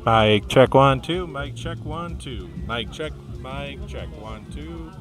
Mic check 1 2. Mic check 1 2. Mic check. Mic check 1 2.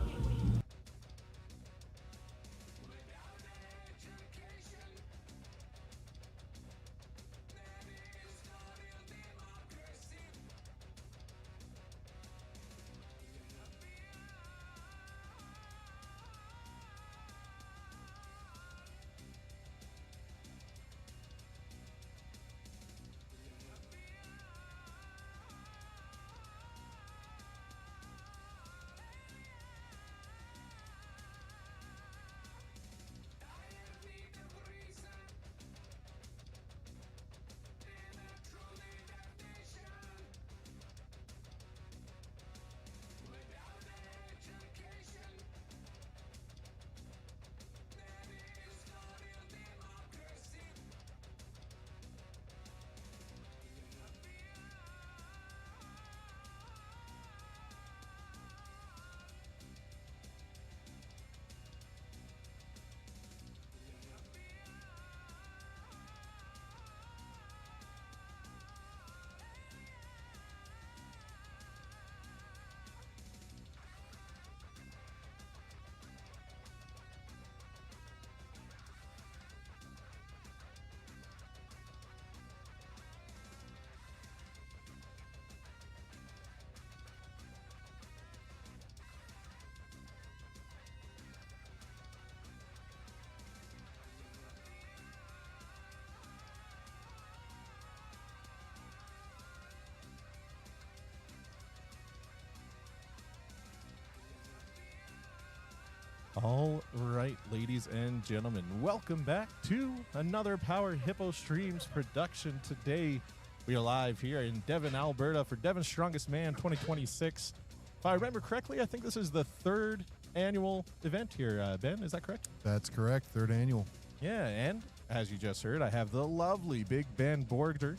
All right, ladies and gentlemen, welcome back to another Power Hippo Streams production. Today, we are live here in Devon, Alberta for Devon's Strongest Man 2026. If I remember correctly, I think this is the third annual event here. Ben, is that correct? That's correct, third annual. Yeah, and as you just heard, I have the lovely Big Ben Borger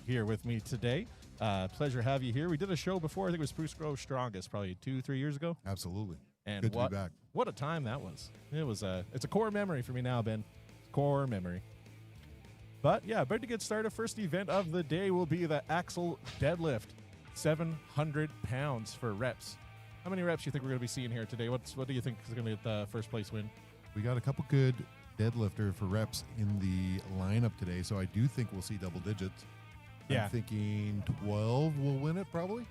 here with me today. Pleasure to have you here. We did a show before. I think it was Spruce Grove Strongest, probably 2-3 years ago. Absolutely. And good to be back. What a time that was. It's a core memory for me now, Ben. Core memory. But yeah, about to get started. First event of the day will be the axle deadlift, 700 pounds for reps. How many reps do you think we're going to be seeing here today? What do you think is going to be the first place win? We got a couple good deadlifter for reps in the lineup today, so I do think we'll see double digits. Yeah. I'm thinking 12 will win it, probably.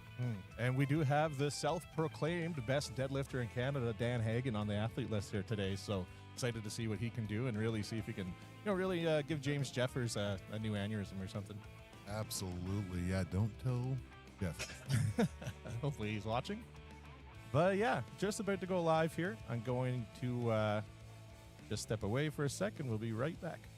And we do have the self-proclaimed best deadlifter in Canada, Dan Hagen, on the athlete list here today. So excited to see what he can do and really see if he can, really give James Jeffers a new aneurysm or something. Absolutely. Yeah, don't tell Jeff. Hopefully he's watching. But yeah, just about to go live here. I'm going to just step away for a second. We'll be right back.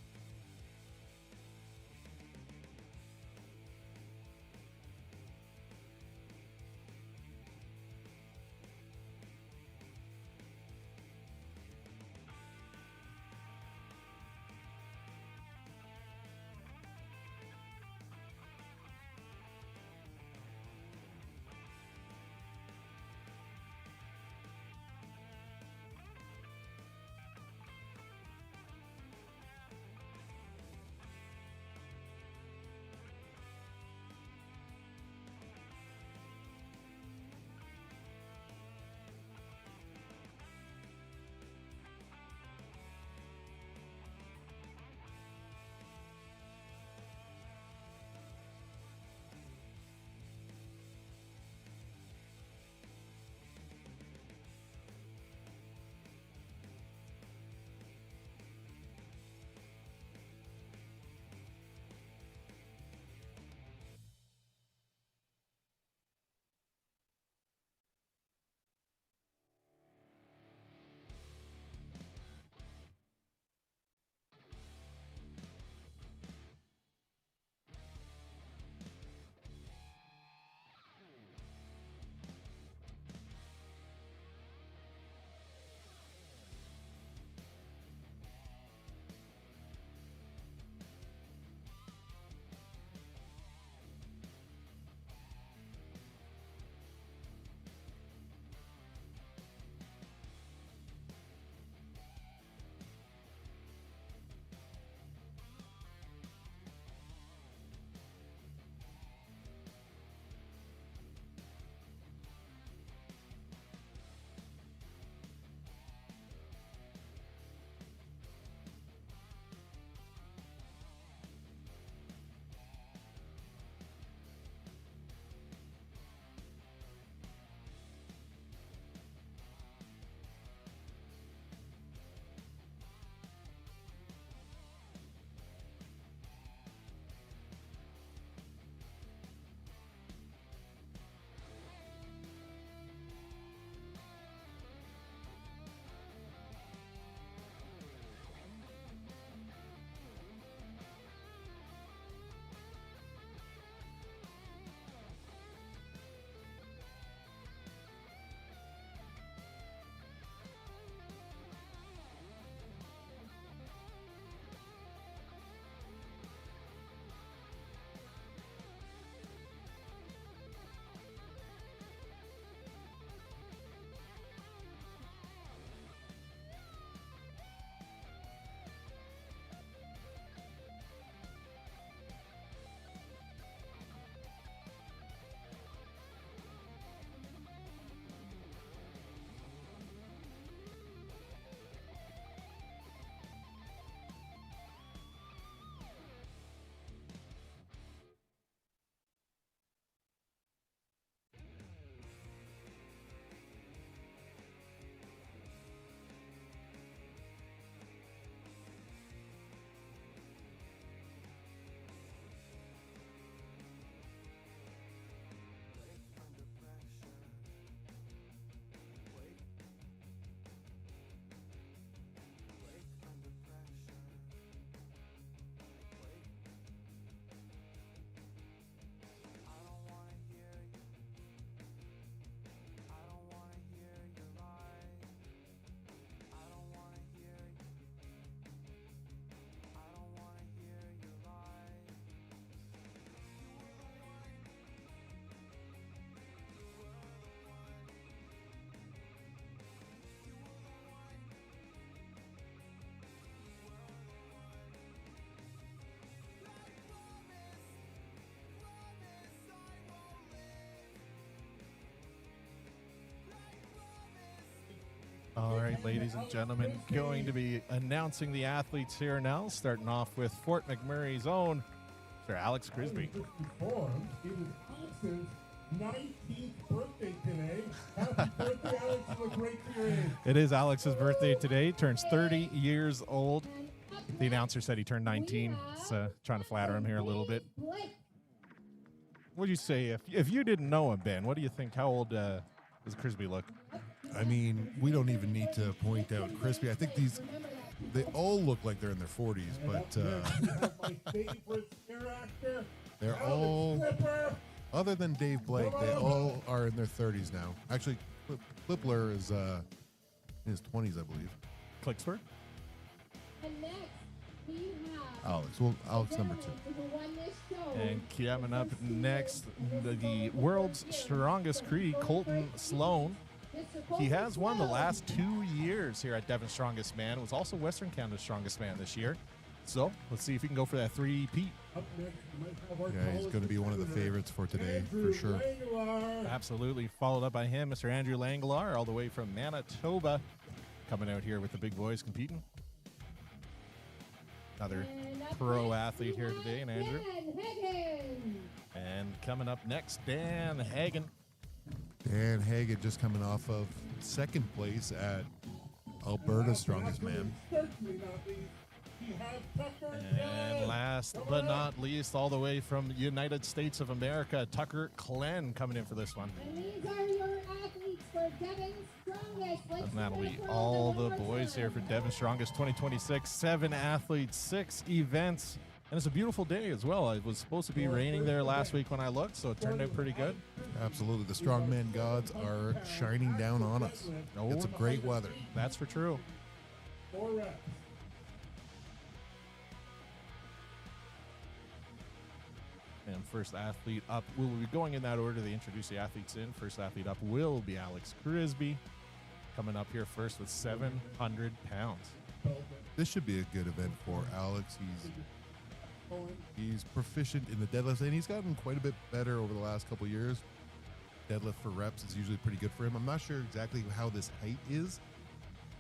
All right, ladies and gentlemen, going to be announcing the athletes here now, starting off with Fort McMurray's own Sir Alex Crisby. It is Alex's 19th birthday today. Happy birthday, Alex. You look great for your age. It is Alex's birthday today. Turns 30 years old. The announcer said he turned 19. So trying to flatter him here a little bit. What do you say? If you didn't know him, Ben, what do you think? How old does Crisby look? I mean, we don't even need to point out Crispy. I think they all look like they're in their 40s, but My favorite scare actor, they're Alex all, Flipper. other than Dave Blake, they all are in their 30s now. Actually, Flipler is in his 20s, I believe. Clicksford? And next, we have Alex. Well, Alex number 2. who won this show. And coming up next, the world's strongest Cree, Colton Sloan. He has won the last 2 years here at Devon's Strongest Man. Was also Western Canada's Strongest Man this year. So let's see if he can go for that 3-peat. Up next, we might have our Yeah, he's going to be one of the favorites for today, Andrew for sure. Langlar. Absolutely. Followed up by him, Mr. Andrew Langlar, all the way from Manitoba, coming out here with the big boys competing. Another And up pro next, athlete we here have today, and Andrew. Dan Hagen. And coming up next, Dan Hagen. Dan Hagen just coming off of second place at Alberta's Strongest Man. Certainly not least, he has Tucker And Glenn. last but not least, all the way from United States of America, Tucker Glenn coming in for this one. And these are your athletes for Devon's Strongest. Let's And that'll hear be it for all them the one more boys here for time. Devon's Strongest 2026. 7 athletes, 6 events. And it's a beautiful day as well. It was supposed to be raining there last week when I looked, so it turned out pretty good. Absolutely. The strongman gods are shining down on us. Oh, It's a great weather. That's for true. 4 reps. And first athlete up, we'll be going in that order. They introduce the athletes in. First athlete up will be Alex Crisby, coming up here first with 700 pounds. This should be a good event for Alex. He's proficient in the deadlifts, and he's gotten quite a bit better over the last couple years. Deadlift for reps is usually pretty good for him. I'm not sure exactly how this height is.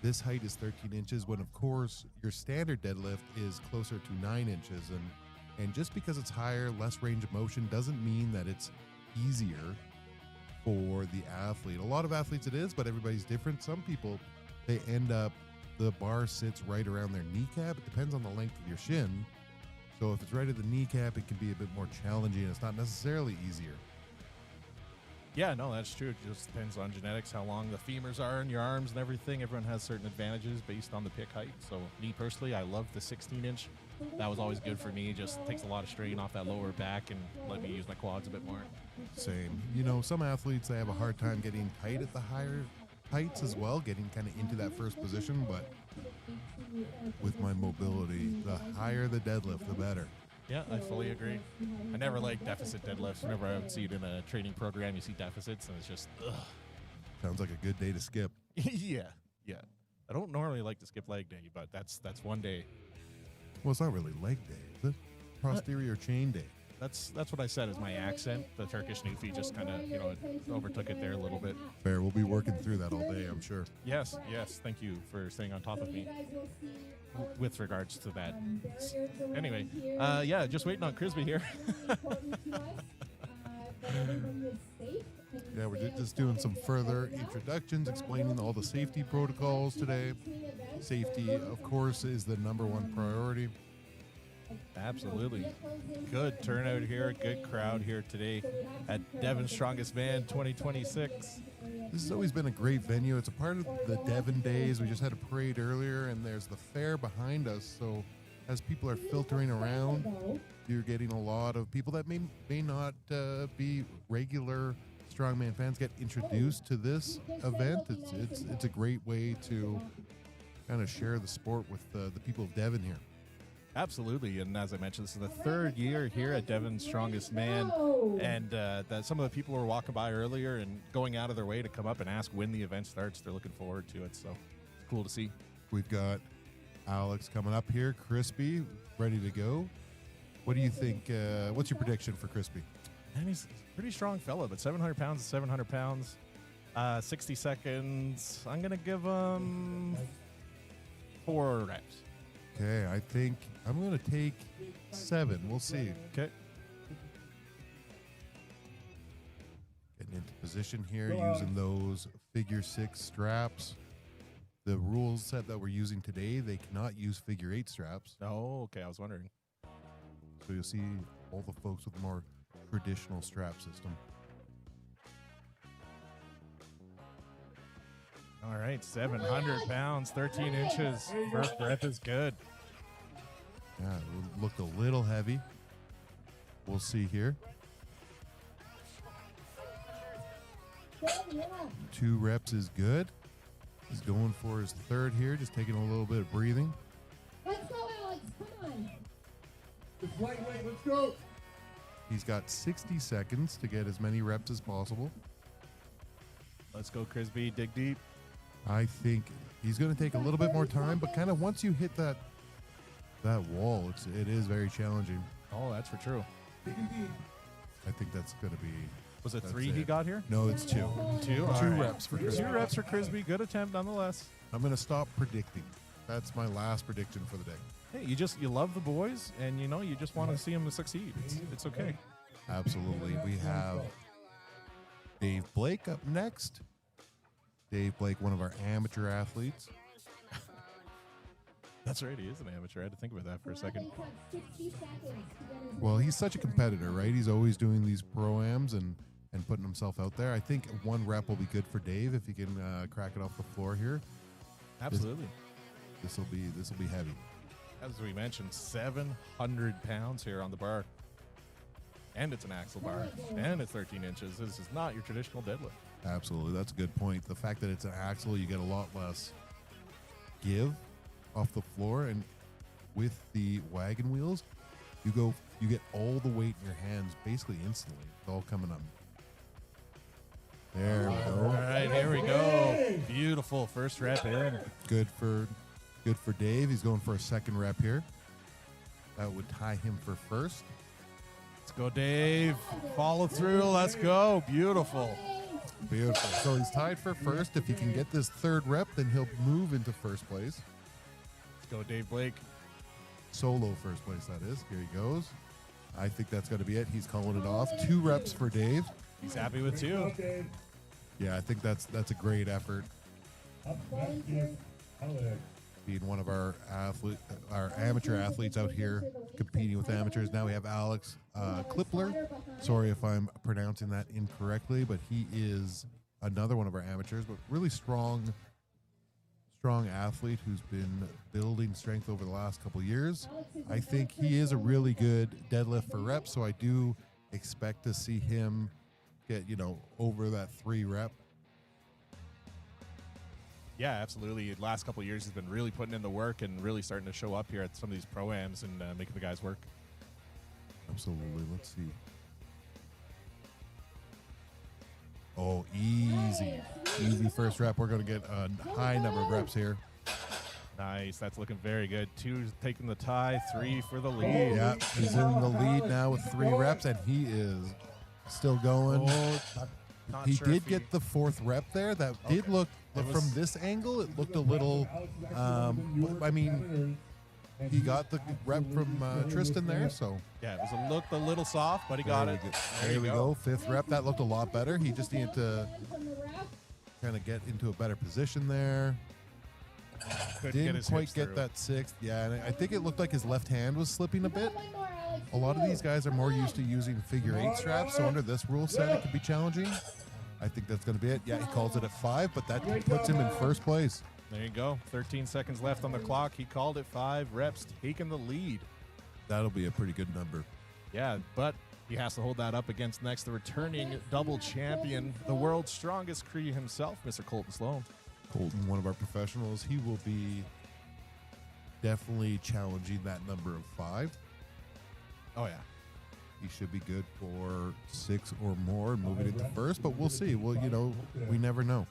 This height is 13 inches, when of course your standard deadlift is closer to 9 inches. And just because it's higher, less range of motion, doesn't mean that it's easier for the athlete. A lot of athletes it is, but everybody's different. Some people, they end up, the bar sits right around their kneecap. It depends on the length of your shin. So if it's right at the kneecap, it can be a bit more challenging, and it's not necessarily easier. Yeah, no, that's true. It just depends on genetics, how long the femurs are in your arms and everything. Everyone has certain advantages based on the pick height. So me personally, I love the 16-inch. That was always good for me. Just takes a lot of strain off that lower back and let me use my quads a bit more. Same. You know, some athletes, they have a hard time getting tight at the higher heights as well, getting kind of into that first position. But with my mobility, the higher the deadlift, the better. Yeah, I fully agree. I never liked deficit deadlifts. Whenever I would see it in a training program, you see deficits, and it's just, ugh. Sounds like a good day to skip. yeah. I don't normally like to skip leg day, but that's one day. Well, it's not really leg day, is it? Posterior chain day. That's what I said is my accent. The Turkish Nufi just kind of, it overtook it there a little bit. Fair. We'll be working through that all day, I'm sure. Yes. Thank you for staying on top of me with regards to that. Anyway, just waiting on Crisby here. Yeah, we're just doing some further introductions, explaining all the safety protocols today. Safety, of course, is the #1 priority. Absolutely. Good turnout here. Good crowd here today at Devon's Strongest Man 2026. This has always been a great venue. It's a part of the Devon Days. We just had a parade earlier, and there's the fair behind us. So as people are filtering around, you're getting a lot of people that may not be regular strongman fans get introduced to this event. It's a great way to kind of share the sport with the people of Devon here. Absolutely, and as I mentioned, this is the 3rd year here at Devon's Strongest Man, and that some of the people were walking by earlier and going out of their way to come up and ask when the event starts. They're looking forward to it, so it's cool to see. We've got Alex coming up here, Crispy, ready to go. What do you think? What's your prediction for Crispy? And he's a pretty strong fella, but 700 pounds is 700 pounds. 60 seconds. I'm going to give him 4 reps. Okay, I think I'm going to take 7. We'll see. Okay. Getting into position here, using those figure 6 straps. The rules set that we're using today, they cannot use figure 8 straps. Oh, okay. I was wondering. So you'll see all the folks with more traditional strap system. All right, 700 pounds, 13 inches. First rep is good. Yeah, it looked a little heavy. We'll see here. 2 reps is good. He's going for his 3rd here, just taking a little bit of breathing. Let's go, Alex. Come on. It's lightweight. Let's go. He's got 60 seconds to get as many reps as possible. Let's go, Crisby. Dig deep. I think he's going to take a little bit more time, but kind of once you hit that wall, it is very challenging. Oh, that's for true. I think that's going to be. Was it That's 3 he it. got here? No, it's 2. 2? All 2 right. reps for Chris. 2 reps for Crisby. Good attempt nonetheless. I'm going to stop predicting. That's my last prediction for the day. Hey, you love the boys, and you just want to see them succeed. It's okay. Absolutely. We have Dave Blake up next. Dave Blake, one of our amateur athletes. That's right. He is an amateur. I had to think about that for a second. Well, he's such a competitor, right? He's always doing these pro-ams and putting himself out there. I think 1 rep will be good for Dave if he can crack it off the floor here. Absolutely. This will be heavy. As we mentioned, 700 pounds here on the bar. And it's an axle bar. And it's 13 inches. This is not your traditional deadlift. Absolutely. That's a good point. The fact that it's an axle, you get a lot less give off the floor. And with the wagon wheels, you get all the weight in your hands basically instantly. It's all coming up. There we go. All right, here we go. Beautiful first rep in. Good for Dave. He's going for a 2nd rep here. That would tie him for 1st. Let's go, Dave. Follow through. Let's go. Beautiful. Beautiful. So he's tied for 1st. If he can get this 3rd rep, then he'll move into 1st place. Let's go, Dave Blake. Solo 1st place, that is. Here he goes. I think that's going to be it. He's calling it off. 2 reps for Dave. He's happy with 2. Okay. Yeah, I think that's a great effort. Next is Alex. Being one of our amateur athletes out here competing with amateurs. Now we have Alex Klippler. Sorry if I'm pronouncing that incorrectly, but he is another one of our amateurs, but really strong athlete who's been building strength over the last couple of years. I think he is a really good deadlift for reps, so I do expect to see him get, over that 3 rep. Yeah, absolutely. The last couple of years, he's been really putting in the work and really starting to show up here at some of these pro-ams and making the guys work. Absolutely. Let's see. Oh, easy. Easy first rep. We're going to get a high number of reps here. Nice. That's looking very good. 2 taking the tie, 3 for the lead. Yeah, he's in the lead now with 3 reps, and he is still going. Not He sure did if get the 4th rep there. That did look, from this angle, it looked a little, he got the rep from Tristan there, so. Yeah, it looked a little soft, but he got it. There we go. 5th rep. That looked a lot better. He just needed to kind of get into a better position there. Didn't quite get that 6th. Yeah, and I think it looked like his left hand was slipping a bit. A lot of these guys are more used to using figure 8 straps, so under this rule set, it could be challenging. I think that's going to be it. Yeah, he calls it at 5, but that puts him in 1st place. There you go. 13 seconds left on the clock. He called it 5 reps, taking the lead. That'll be a pretty good number. Yeah, but he has to hold that up against next the returning double champion, the world's strongest Cree himself, Mr. Colton Sloan. Colton, one of our professionals, he will be definitely challenging that number of 5. Oh, yeah. He should be good for 6 or more and moving into 1st, but we'll see. Well, we never know.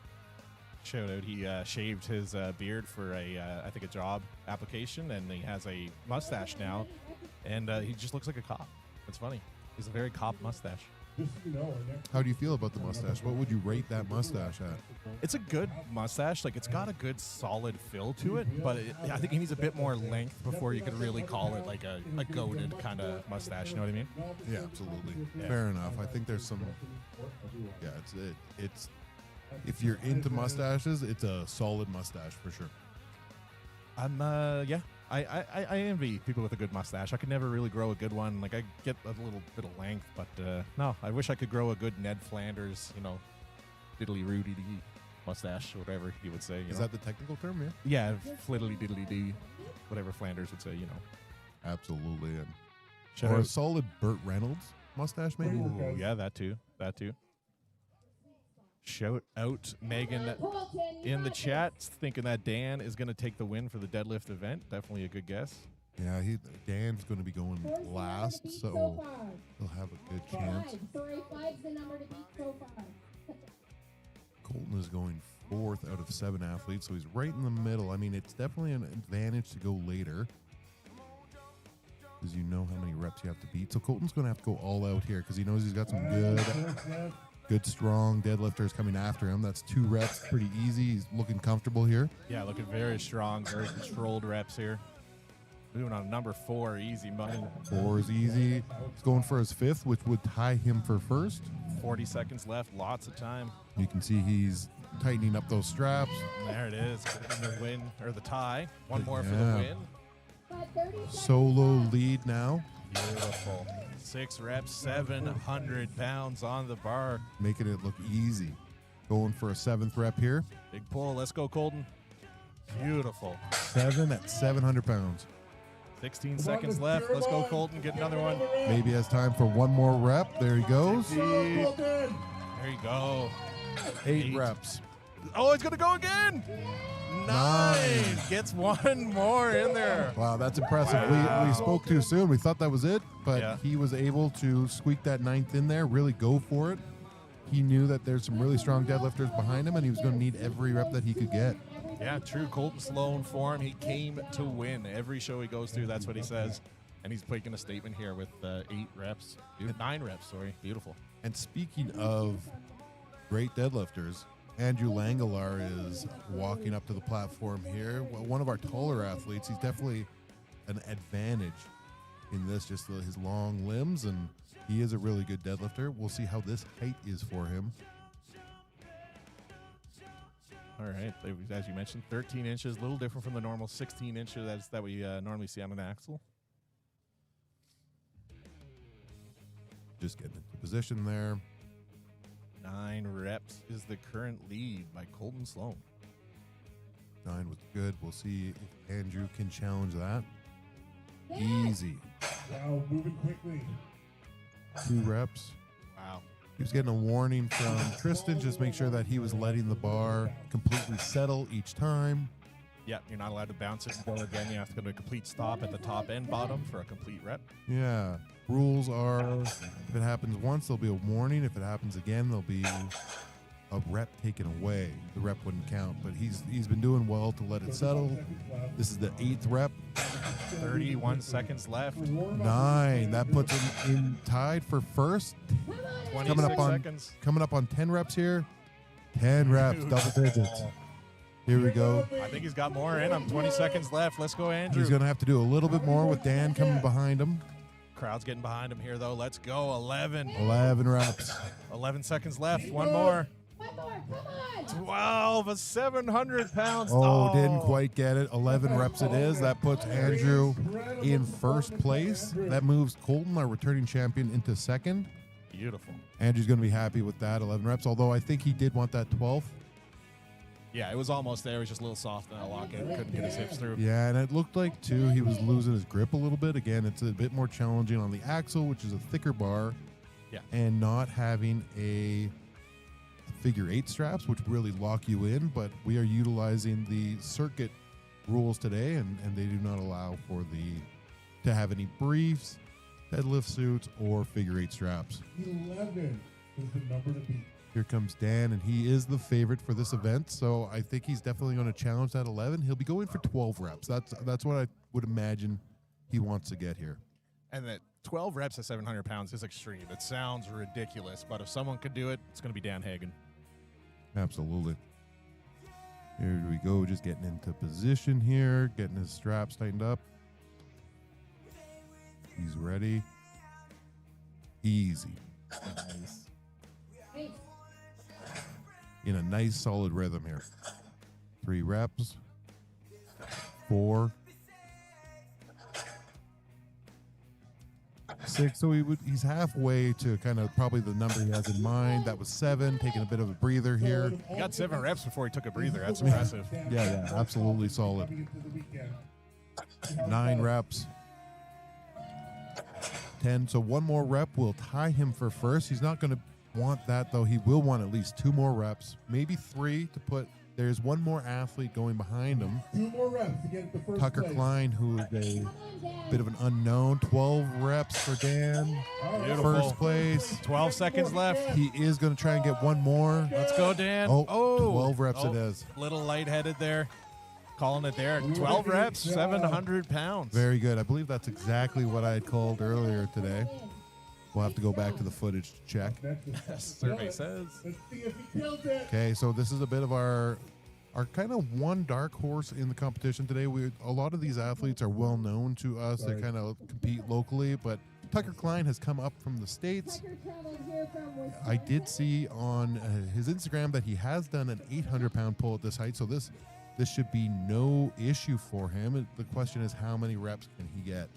Shout out, he shaved his beard for I think a job application, and he has a mustache now, and he just looks like a cop. It's funny. He's a very cop mustache. Just so you know, our next How do you feel about the mustache? What would you rate that mustache at? It's a good mustache. Like, it's got a good solid fill to it, but I think he needs a bit more length before you could really call it like a goated kind of mustache. You know what I mean? Yeah, absolutely. Fair enough. I think there's some. Yeah, it's if you're into mustaches, it's a solid mustache for sure. I envy people with a good mustache. I could never really grow a good one. Like, I get a little bit of length, but no, I wish I could grow a good Ned Flanders, diddly Rudy mustache, or whatever he would say. Is that the technical term? Yeah. Yeah, fliddly diddly dee, whatever Flanders would say. Absolutely. And Shout or a out- solid Burt Reynolds mustache, maybe. Ooh, yeah, that too. Shout out Megan Colton, in the chat, thinking that Dan is going to take the win for the deadlift event. Definitely a good guess. Yeah, Dan's going to be going last, so he'll have a good chance. Five's the number to beat so far. Colton is going 4th out of 7 athletes, so he's right in the middle. I mean, it's definitely an advantage to go later, because you know how many reps you have to beat. So Colton's going to have to go all out here, because he knows he's got some good, strong deadlifters coming after him. That's 2 reps, pretty easy. He's looking comfortable here. Yeah, looking very strong, very controlled reps here. Moving on number 4, easy money. 4 is easy. He's going for his 5th, which would tie him for first. 40 seconds left, lots of time. You can see he's tightening up those straps. There it is, getting the win, or the tie. One more for the Yeah. win. But 30 seconds Solo left. lead now, Beautiful. 6 reps, 700 pounds on the bar. making it look easy. Going for a 7th rep here. Big pull, let's go, Colton. Beautiful. 7 at 700 pounds. 16 seconds left, let's go, Colton, get another one. Maybe has time for one more rep. There he goes. There you go. 8 reps. Oh, it's gonna go again. 9. Gets one more in there. Wow, that's impressive. We spoke too soon. We thought that was it, but Yeah. he was able to squeak that 9th in there, really go for it. He knew that there's some really strong deadlifters behind him, and he was going to need every rep that he could get. Yeah, true Colton Sloan form. He came to win. Every show he goes through, that's what he says. And he's making a statement here with 8 reps. 9 reps, sorry. Beautiful. And speaking of great deadlifters, Andrew Langelar is walking up to the platform here. One of our taller athletes. He's definitely an advantage in this, just his long limbs, and he is a really good deadlifter. We'll see how this height is for him. All right. As you mentioned, 13 inches, a little different from the normal 16 inches that we normally see on an axle. Just getting into position there. 9 reps is the current lead by Colton Sloan. 9 was good. We'll see if Andrew can challenge that. Easy. Now moving quickly. 2 reps. Wow. He was getting a warning from Tristan. Just make sure that he was letting the bar completely settle each time. Yeah, you're not allowed to bounce it and go again. You have to go to a complete stop at the top and bottom for a complete rep. Yeah. Rules are, if it happens once, there'll be a warning. If it happens again, there'll be a rep taken away. The rep wouldn't count, but he's been doing well to let it settle. This is the 8th rep. 31 seconds left. 9. That puts him in tied for first. 26 seconds. Coming up on 10 reps here. 10 reps, double digits. Here we go. I think he's got more in him. 20 seconds left. Let's go, Andrew. He's going to have to do a little bit more with Dan coming behind him. Crowd's getting behind him here, though. Let's go. 11. 11 reps. 11 seconds left. One more. One more, come on. 12. 700 pounds. Oh, didn't quite get it. 11 reps it is. That puts Andrew in first place. That moves Colton, our returning champion, into second. Beautiful. Andrew's going to be happy with that 11 reps, although I think he did want that 12th. Yeah, it was almost there. He was just a little soft in that lock-in. Couldn't get his hips through. Yeah, and it looked like, too, he was losing his grip a little bit. Again, it's a bit more challenging on the axle, which is a thicker bar. Yeah. And not having a figure 8 straps, which really lock you in. But we are utilizing the circuit rules today, and they do not allow for to have any briefs, deadlift suits, or figure 8 straps. 11 is the number to beat. Here comes Dan, and he is the favorite for this event, so I think he's definitely going to challenge that 11. He'll be going for 12 reps. That's what I would imagine he wants to get here. And that 12 reps at 700 pounds is extreme. It sounds ridiculous, but if someone could do it, it's going to be Dan Hagen. Absolutely. Here we go, just getting into position here, getting his straps tightened up. He's ready. Easy. Nice. In a nice solid rhythm here. 3 reps. 4. 6. So he's halfway to kind of probably the number he has in mind. That was 7, taking a bit of a breather here. He got 7 reps before he took a breather. That's impressive. Yeah, absolutely solid. 9 reps. 10. So 1 more rep will tie him for first. He's not going to want that, though. He will want at least 2 more reps, maybe 3 to put. There's 1 more athlete going behind him. 2 more reps to get the first Tucker place. Klein, who is a bit of an unknown. 12 reps for Dan. Beautiful. First place. 12 seconds left. He is going to try and get 1 more. Let's go, Dan. Oh, 12 reps it is. Little lightheaded there. Calling it there. 12 reps, 700 pounds. Very good. I believe that's exactly what I had called earlier today. We'll have to go back to the footage to check. Survey says. Let's see if he kills it. Okay, so this is a bit of our kind of one dark horse in the competition today. A lot of these athletes are well known to us. They kind of compete locally, but Tucker Klein has come up from the States. I did see on his Instagram that he has done an 800-pound pull at this height, so this should be no issue for him. The question is, how many reps can he get?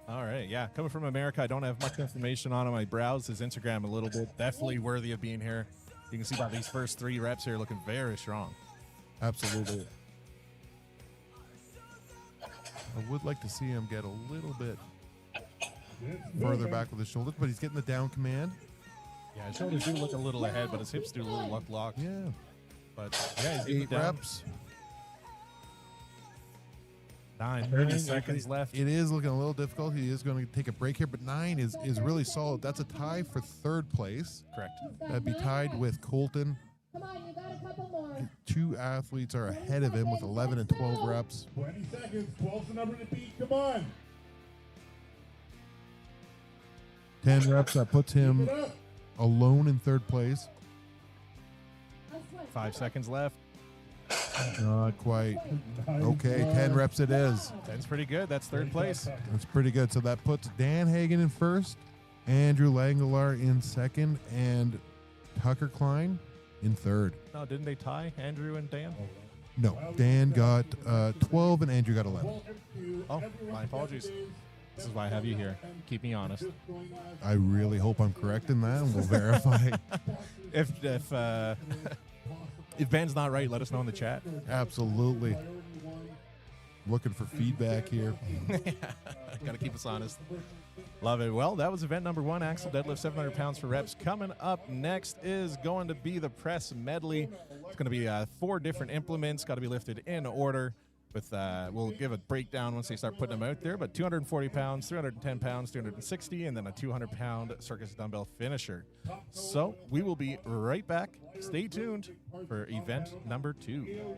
All right, yeah. Coming from America, I don't have much information on him. I browsed his Instagram a little bit. Definitely worthy of being here. You can see by these first 3 reps here looking very strong. Absolutely. I would like to see him get a little bit further back with his shoulders, but he's getting the down command. Yeah, his shoulders do look a little ahead, but his hips do a little lock. Yeah. But yeah, he's 8 reps. 30 seconds left. It is looking a little difficult. He is going to take a break here, but 9 is really solid. That's a tie for 3rd place. Correct. That'd be tied with Colton. Come on, you got a couple more. 2 athletes are ahead of him with 11 and 12 reps. 20 seconds. 12's the number to beat. Come on. 10 reps, that puts him Get up. alone in 3rd place. 5 seconds left. Not quite. Okay, 10 reps it is. 10's pretty good. That's 3rd place. That's pretty good. So that puts Dan Hagen in 1st, Andrew Langelaar in 2nd, and Tucker Klein in 3rd. No, didn't they tie Andrew and Dan? No, Dan got 12 and Andrew got 11. Oh, my apologies. This is why I have you here. Keep me honest. I really hope I'm correct in that, and we'll verify. If Ben's not right, let us know in the chat. Absolutely. Looking for feedback here. Got to keep us honest. Love it. Well, that was event number 1, Axle Deadlift, 700 pounds for reps. Coming up next is going to be the press medley. It's going to be 4 different implements, got to be lifted in order. With we'll give a breakdown once they start putting them out there, but 240 pounds, 310 pounds, 360, and then a 200-pound circus dumbbell finisher. So we will be right back. Stay tuned for event number 2.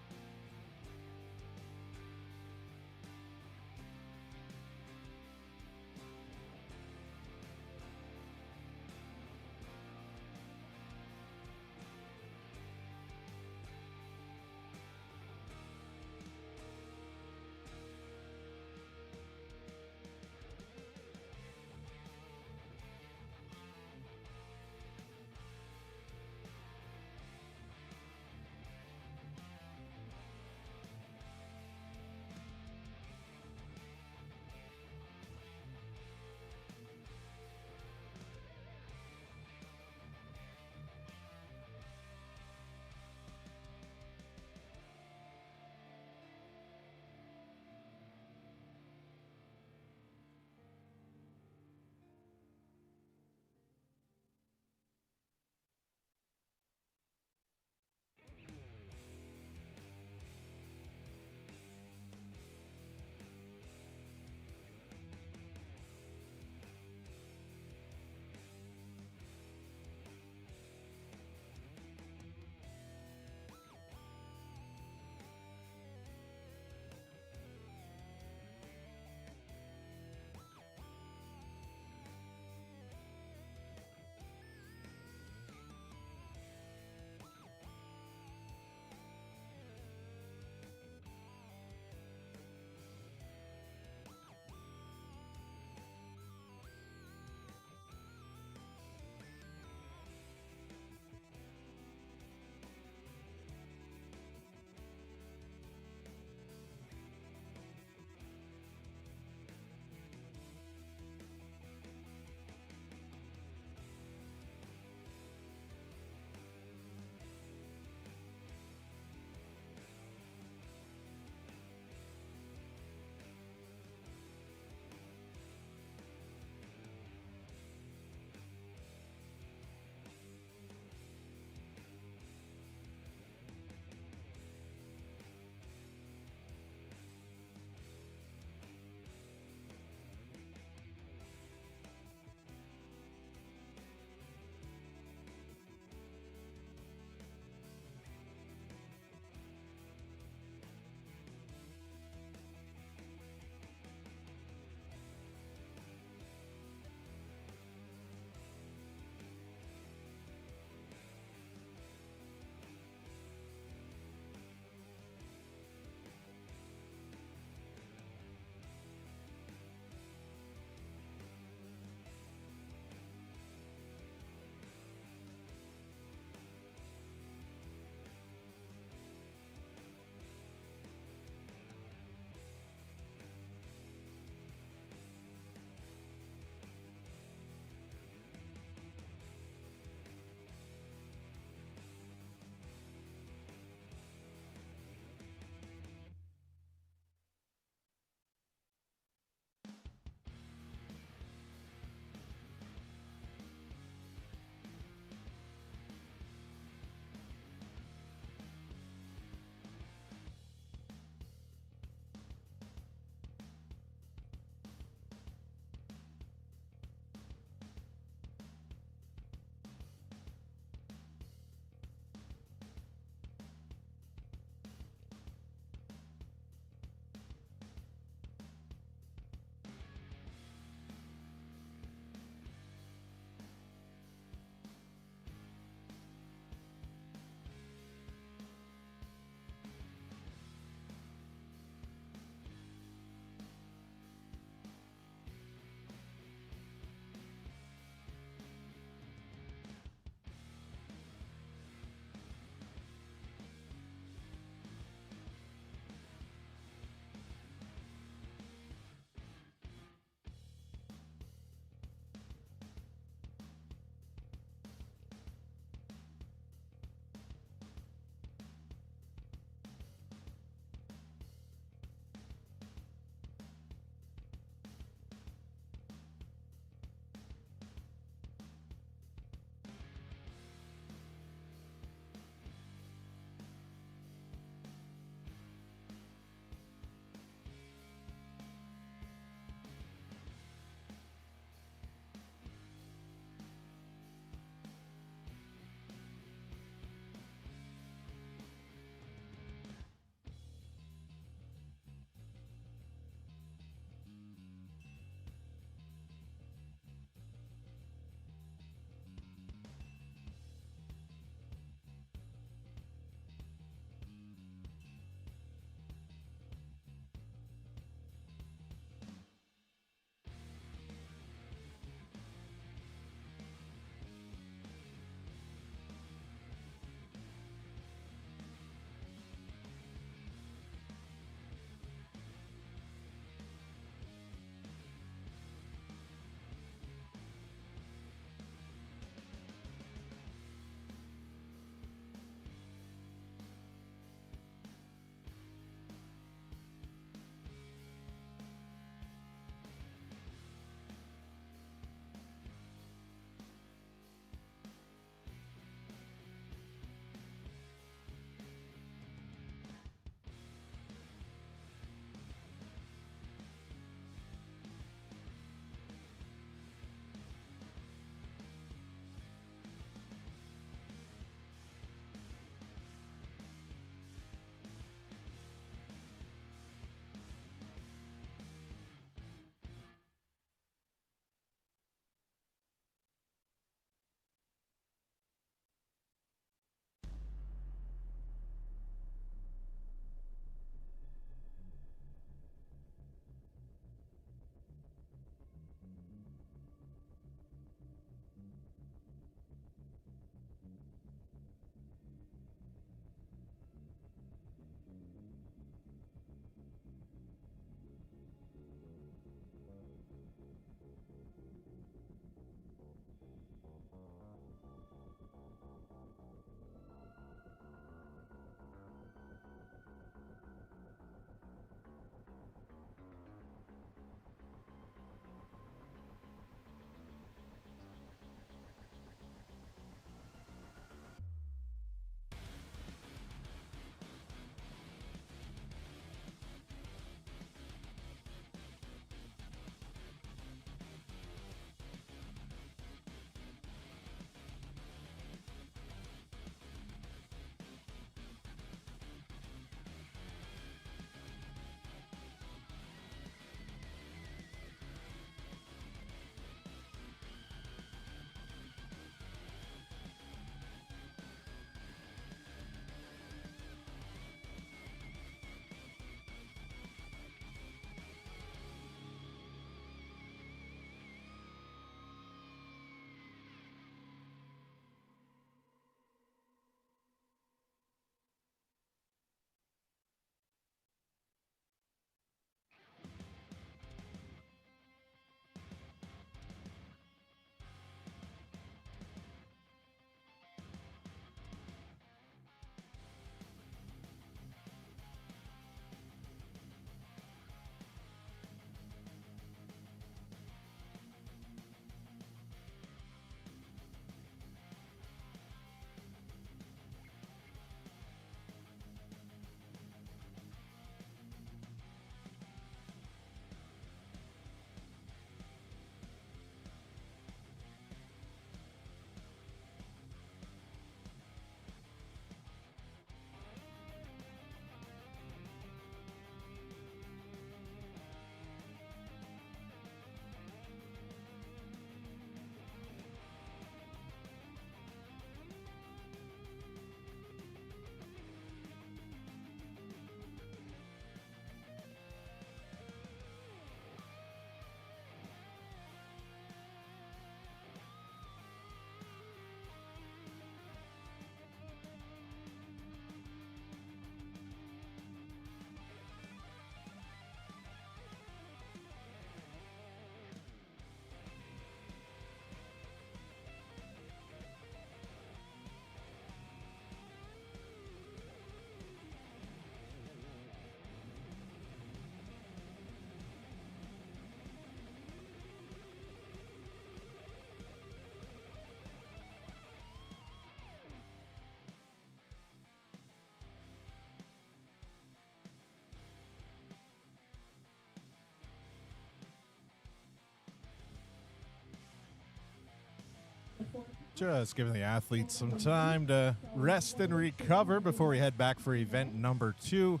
Just giving the athletes some time to rest and recover before we head back for event number 2,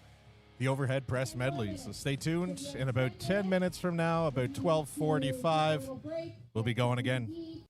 the overhead press medley. So stay tuned. In about 10 minutes from now, about 12:45, we'll be going again.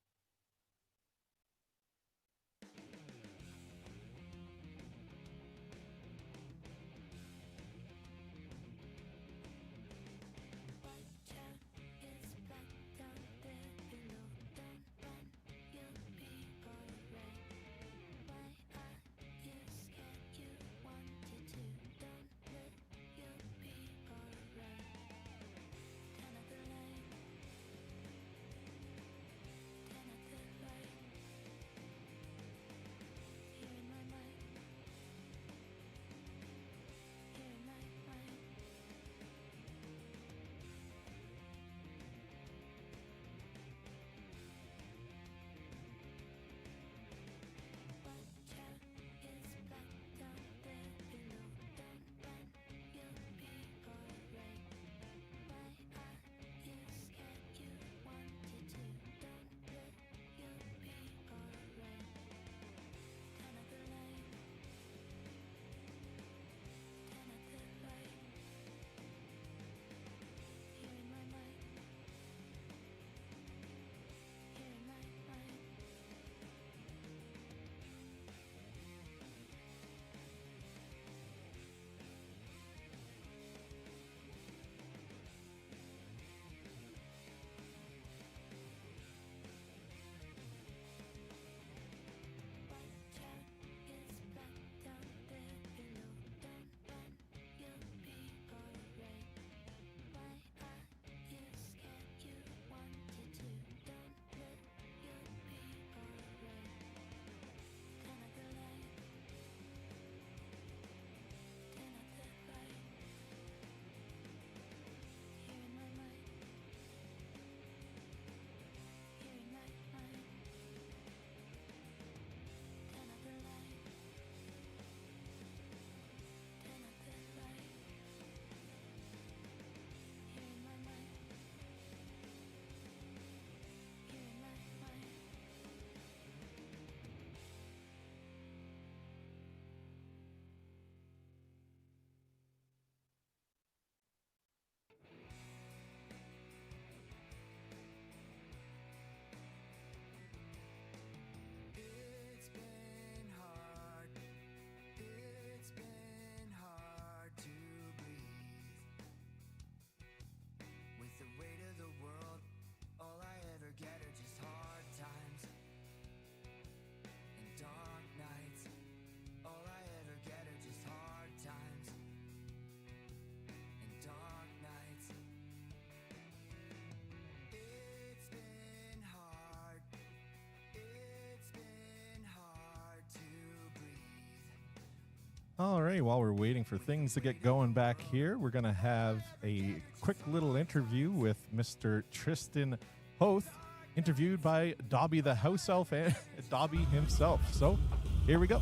All right, while we're waiting for things to get going back here, we're going to have a quick little interview with Mr. Tristan Hoth, interviewed by Dobby the house elf and Dobby himself. So here we go.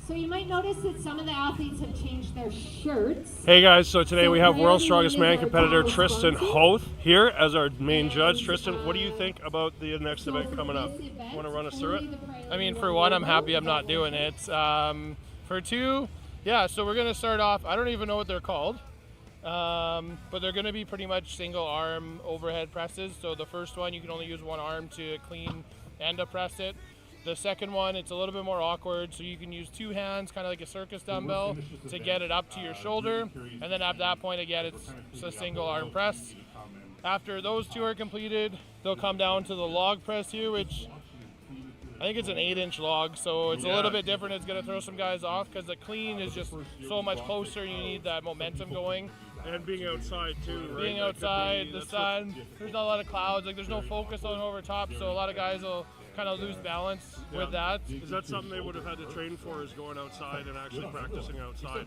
So you might notice that some of the athletes have changed their shirts. Hey guys, so today we have World's Strongest Man competitor Tristan Hoth here as our main judge. Tristan, what do you think about the next event coming up? Want to run us through it? I mean, for one, I'm happy I'm not doing it. For two, yeah, so we're going to start off, I don't even know what they're called, but they're going to be pretty much single arm overhead presses. So the first one, you can only use one arm to clean and to press it. The second one, it's a little bit more awkward, so you can use two hands, kind of like a circus dumbbell, to get it up to your shoulder. And then at that point, again, it's a single arm press. After those two are completed, they'll come down to the log press here, which I think it's an 8-inch log, so it's a little bit different. It's going to throw some guys off because the clean is just so much closer. You need that momentum going. And being outside too, right? Being outside, the sun, there's not a lot of clouds. Like, there's no focus on over top, so a lot of guys will kind of lose balance with that. Is that something they would have had to train for, is going outside and actually practicing outside?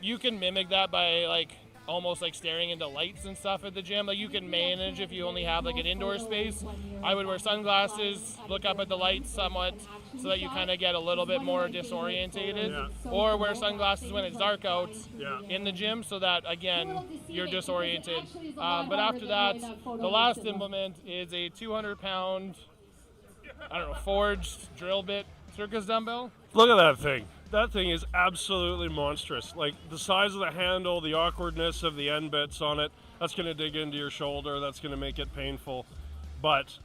You can mimic that by like almost like staring into lights and stuff at the gym. Like, you can manage if you only have like an indoor space. I would wear sunglasses, look up at the lights somewhat so that you kind of get a little bit more disorientated, or wear sunglasses when it's dark out in the gym so that, again, you're disoriented. But after that, the last implement is a 200-pound I don't know, forged drill bit circus dumbbell. Look at that thing. That thing is absolutely monstrous. Like the size of the handle, the awkwardness of the end bits on it, that's going to dig into your shoulder. That's going to make it painful. But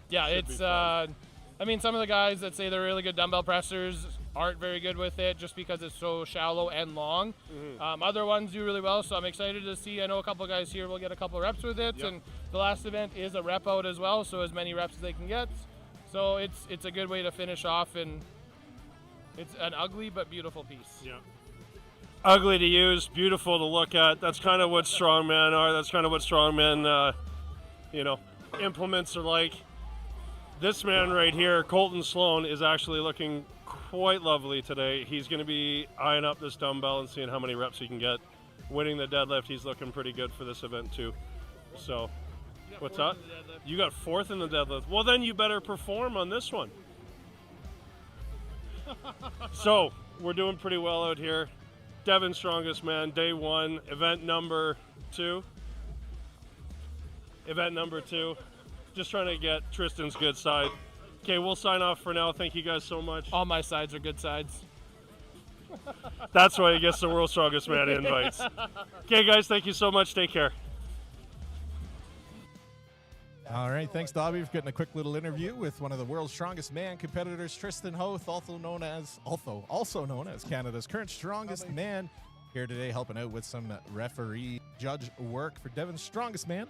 yeah, should it's, be fun. I mean, some of the guys that say they're really good dumbbell pressers aren't very good with it just because it's so shallow and long. Other ones do really well, so I'm excited to see. I know a couple guys here will get a couple reps with it, Yep. and the last event is a rep out as well, so as many reps as they can get. So it's a good way to finish off, and it's an ugly but beautiful piece. Yeah. Ugly to use, beautiful to look at. That's kind of what strongman are. That's kind of what strongman, implements are like. This man right here, Colton Sloan, is actually looking quite lovely today. He's going to be eyeing up this dumbbell and seeing how many reps he can get. Winning the deadlift, he's looking pretty good for this event too. So, what's that? You got 4th in the deadlift. Well, then you better perform on this one. So, we're doing pretty well out here. Devon's Strongest Man, day 1, event number 2. Event number 2. Just trying to get Tristan's good side. Okay, we'll sign off for now. Thank you guys so much. All my sides are good sides. That's why he gets the World's Strongest Man invites. Okay, guys, thank you so much. Take care. All right, thanks, Dobby, for getting a quick little interview with one of the world's strongest man competitors, Tristan Hoth, also known as Canada's current strongest man, here today helping out with some referee judge work for Devon's Strongest Man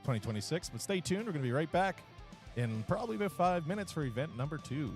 2026. But stay tuned, we're going to be right back in probably about 5 minutes for event number 2.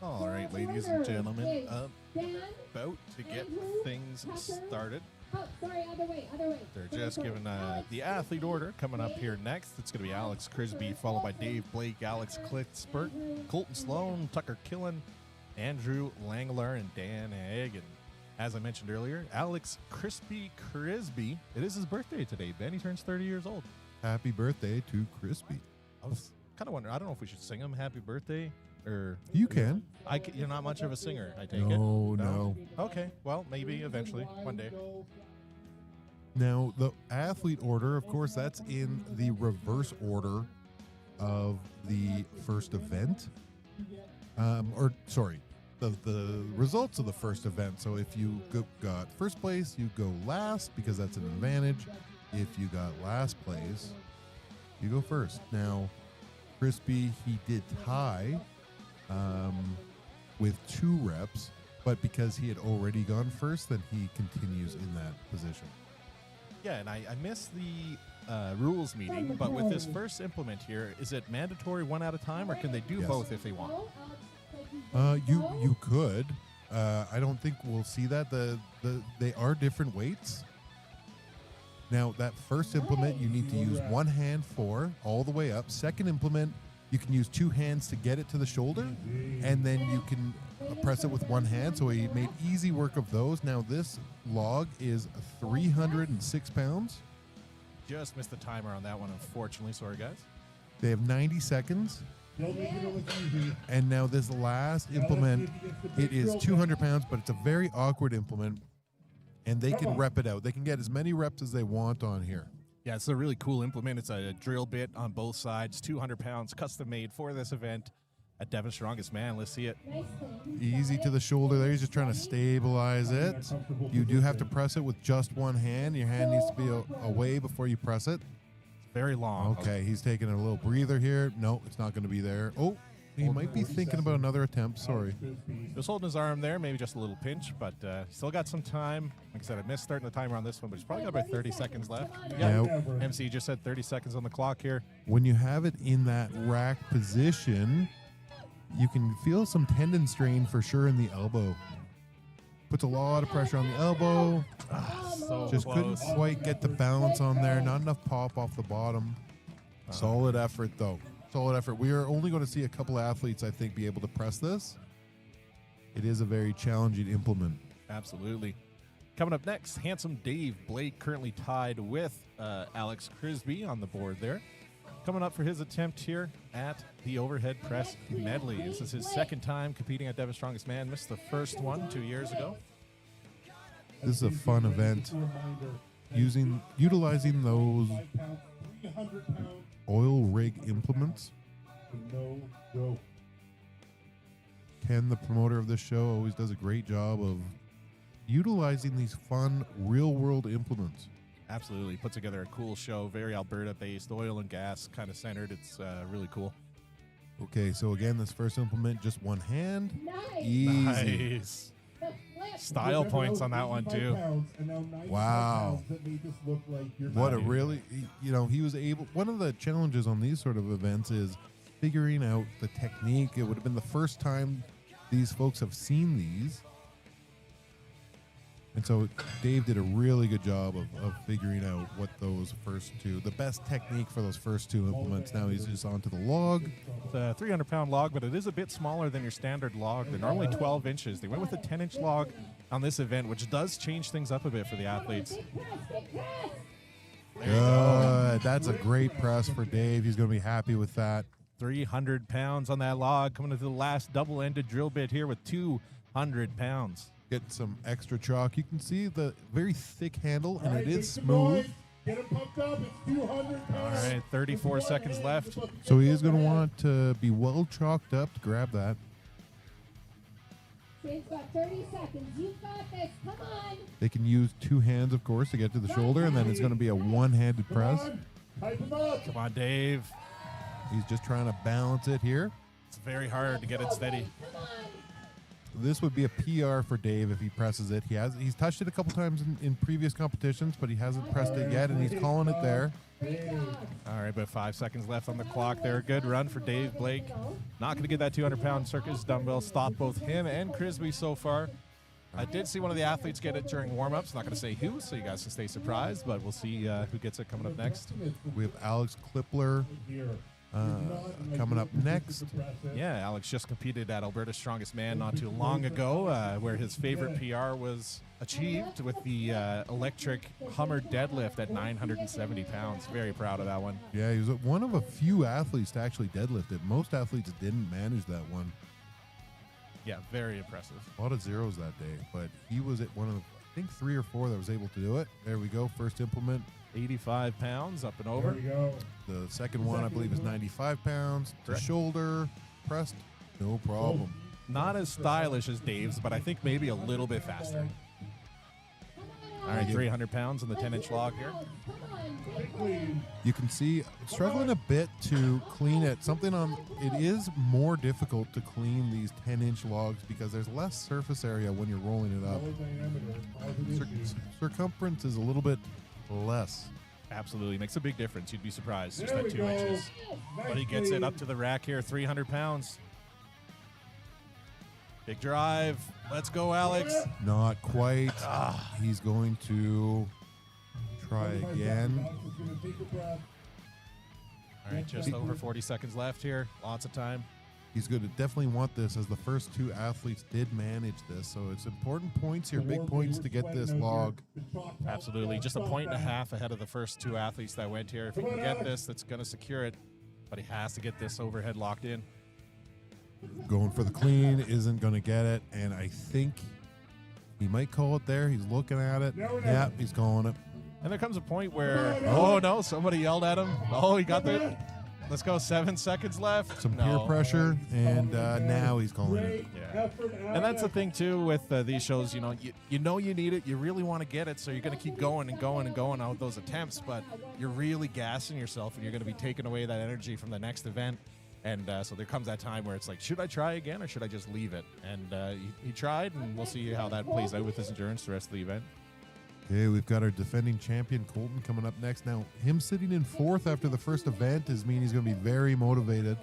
All right, ladies and gentlemen, about to get things started. Oh, sorry, other way. They're just giving the athlete order coming up here next. It's going to be Alex Crisby, followed by Dave Blake, Alex Klitzberg, Colton Sloan, Tucker Killen, Andrew Langler, and Dan Egg. And as I mentioned earlier, Alex Crispy Crisby. It is his birthday today, Ben. He turns 30 years old. Happy birthday to Crispy. I was kind of wondering, I don't know if we should sing him happy birthday or... You can. You're not much of a singer, I take it. No. Okay, well, maybe eventually, one day. Now, the athlete order, of course, that's in the reverse order of the first event. The results of the first event. So if you got first place, you go last because that's an advantage. If you got last place, you go first. Now, Crispy, he did tie with 2 reps, but because he had already gone first, then he continues in that position. Yeah, and I missed the rules meeting, but with this first implement here, is it mandatory one at a time, or can they do Yes. both if they want? You could. I don't think we'll see that. They are different weights. Now, that first implement, you need to use one hand for all the way up. Second implement, you can use 2 hands to get it to the shoulder, and then you can press it with one hand. So he made easy work of those. Now, this log is 306 pounds. Just missed the timer on that one, unfortunately. Sorry, guys. They have 90 seconds. And now this last implement, it is 200 pounds, but it's a very awkward implement. And they can rep it out. They can get as many reps as they want on here. Yeah, it's a really cool implement. It's a drill bit on both sides, 200 pounds, custom made for this event at Devon's Strongest Man. Let's see it. Easy to the shoulder there. He's just trying to stabilize it. You do have to press it with just one hand. Your hand needs to be away before you press it. Very long. Okay, he's taking a little breather here. No, it's not going to be there. Oh, he might be thinking about another attempt. Sorry. Just holding his arm there, maybe just a little pinch, but still got some time. Like I said, I missed starting the timer on this one, but he's probably got about 30 seconds left. Yeah, MC just said 30 seconds on the clock here. When you have it in that rack position, you can feel some tendon strain for sure in the elbow. Puts a lot of pressure on the elbow. So Just close. couldn't quite get the balance on there. Not enough pop off the bottom. Solid effort, though. Solid effort. We are only going to see a couple athletes, I think, be able to press this. It is a very challenging implement. Absolutely. Coming up next, handsome Dave Blake, currently tied with Alex Crisby on the board there. Coming up for his attempt here at the overhead press medley. This is his second time competing at Devon's Strongest Man. Missed the first one 2 years ago. This is a fun event. Utilizing those oil rig implements. Ken, the promoter of this show, always does a great job of utilizing these fun real-world implements. Absolutely. Put together a cool show, very Alberta-based, oil and gas kind of centered. It's really cool. Okay, so again, this first implement, just one hand. Easy. Nice. Style points on that one, too. Wow. What a really, he was able, one of the challenges on these sort of events is figuring out the technique. It would have been the first time these folks have seen these. And so Dave did a really good job of figuring out what those first two, the best technique for those first two implements. Now he's just onto the log. It's a 300-pound log, but it is a bit smaller than your standard log. They're normally 12 inches. They went with a 10-inch log on this event, which does change things up a bit for the athletes. Good. That's a great press for Dave. He's going to be happy with that. 300 pounds on that log, coming into the last double-ended drill bit here with 200 pounds. Get some extra chalk. You can see the very thick handle, and it is smooth. Get him pumped up. It's 200 pounds. All right, 34 seconds left. So he is going to want to be well chalked up to grab that. Dave's got 30 seconds. You've got this. Come on. They can use 2 hands, of course, to get to the shoulder, and then it's going to be a one-handed press. Hype him up. Come on, Dave. He's just trying to balance it here. It's very hard to get it steady. Come on. this would be a PR for Dave if he presses it. He's touched it a couple times in previous competitions, but he hasn't pressed it yet, and he's calling it there. All right, but 5 seconds left on the clock there. Good run for Dave Blake. Not going to get that 200-pound circus dumbbell. Stop both him and Crisby so far. I did see one of the athletes get it during warm-ups. Not going to say who, so you guys can stay surprised, but we'll see who gets it coming up next. We have Alex Klippler coming up next. Yeah, Alex just competed at Alberta's Strongest Man not too long ago, where his favorite PR was achieved with the electric Hummer deadlift at 970 pounds. Very proud of that one. Yeah, he was one of a few athletes to actually deadlift it. Most athletes didn't manage that one. Yeah, very impressive. A lot of zeros that day, but he was at one of the, I think 3 or 4 that was able to do it. There we go, first implement. 85 pounds up and over. The second one, I believe, is 95 pounds. The Correct. shoulder pressed, no problem. Not as stylish as Dave's, but I think maybe a little bit faster. All right, 300 pounds on the 10-inch log here. You can see struggling a bit to clean it. It is more difficult to clean these 10-inch logs because there's less surface area when you're rolling it up. Circumference is a little bit less. Absolutely. Makes a big difference. You'd be surprised. Just that 2 inches. But he gets it up to the rack here, 300 pounds. Big drive. Let's go, Alex. Not quite. He's going to try again. All right, just over 40 seconds left here. Lots of time. He's going to definitely want this, as the first 2 athletes did manage this. So it's important points here, big points to get this log. Absolutely. Just a 1.5 points ahead of the first 2 athletes that went here. If he can get this, that's going to secure it. But he has to get this overhead locked in. Going for the clean, isn't going to get it. And I think he might call it there. He's looking at it. Yeah, he's calling it. And there comes a point where, oh no, somebody yelled at him. Oh, he got the, let's go, 7 seconds left. Some peer pressure, and now he's calling it. Yeah. And that's the thing too with these shows, you know you need it, you really want to get it, so you're going to keep going and going and going out with those attempts, but you're really gassing yourself and you're going to be taking away that energy from the next event. And so there comes that time where it's like, should I try again or should I just leave it? And he tried, and we'll see how that plays out with his endurance the rest of the event. Okay, we've got our defending champion, Colton, coming up next. Now, him sitting in 4th after the first event means he's going to be very motivated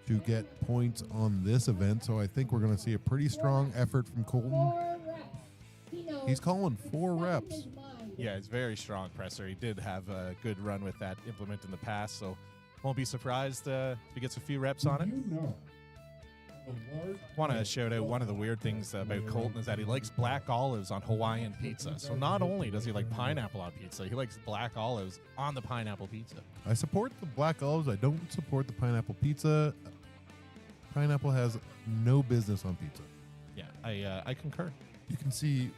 to get points on this event. So I think we're going to see a pretty strong effort from Colton. He's calling 4 reps. Yeah, it's very strong presser. He did have a good run with that implement in the past, so won't be surprised if he gets a few reps on it. Want to shout out one of the weird things about Colton is that he likes black olives on Hawaiian pizza. So not only does he like pineapple on pizza, he likes black olives on the pineapple pizza. I support the black olives. I don't support the pineapple pizza. Pineapple has no business on pizza. Yeah, I concur. You can see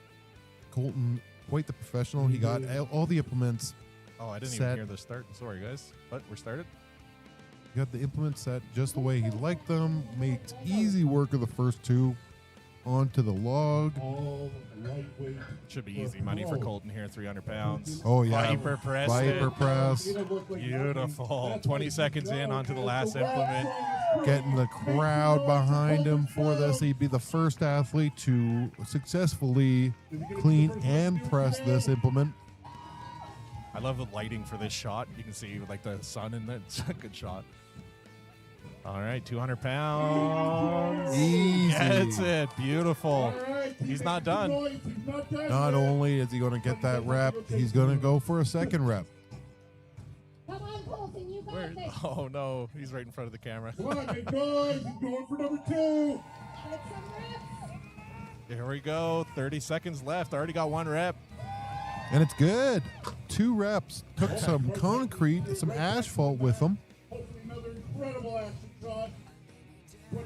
Colton, quite the professional. He got all the implements. Oh, I didn't set. even hear the start. Sorry, guys. But we're started. He got the implements set just the way he liked them. Makes easy work of the first 2 onto the log. Should be easy money for Colton here, 300 pounds. Oh, yeah. Viper press. Viper press. Beautiful. 20 seconds in onto the last implement. Getting the crowd behind him for this. He'd be the first athlete to successfully clean and press this implement. I love the lighting for this shot. You can see like the sun in it. It's a good shot. All right, 200 pounds. Easy. Gets it. Beautiful. He's not done. Not only is he going to get that rep, he's going to go for a second rep. Come on, Colton, you got this. Oh, no. He's right in front of the camera. Come on, big boys. He's going for number 2. Get some reps. Here we go. 30 seconds left. Already got 1 rep. And it's good. 2 reps. Took some concrete, some asphalt with him. Another incredible action shot.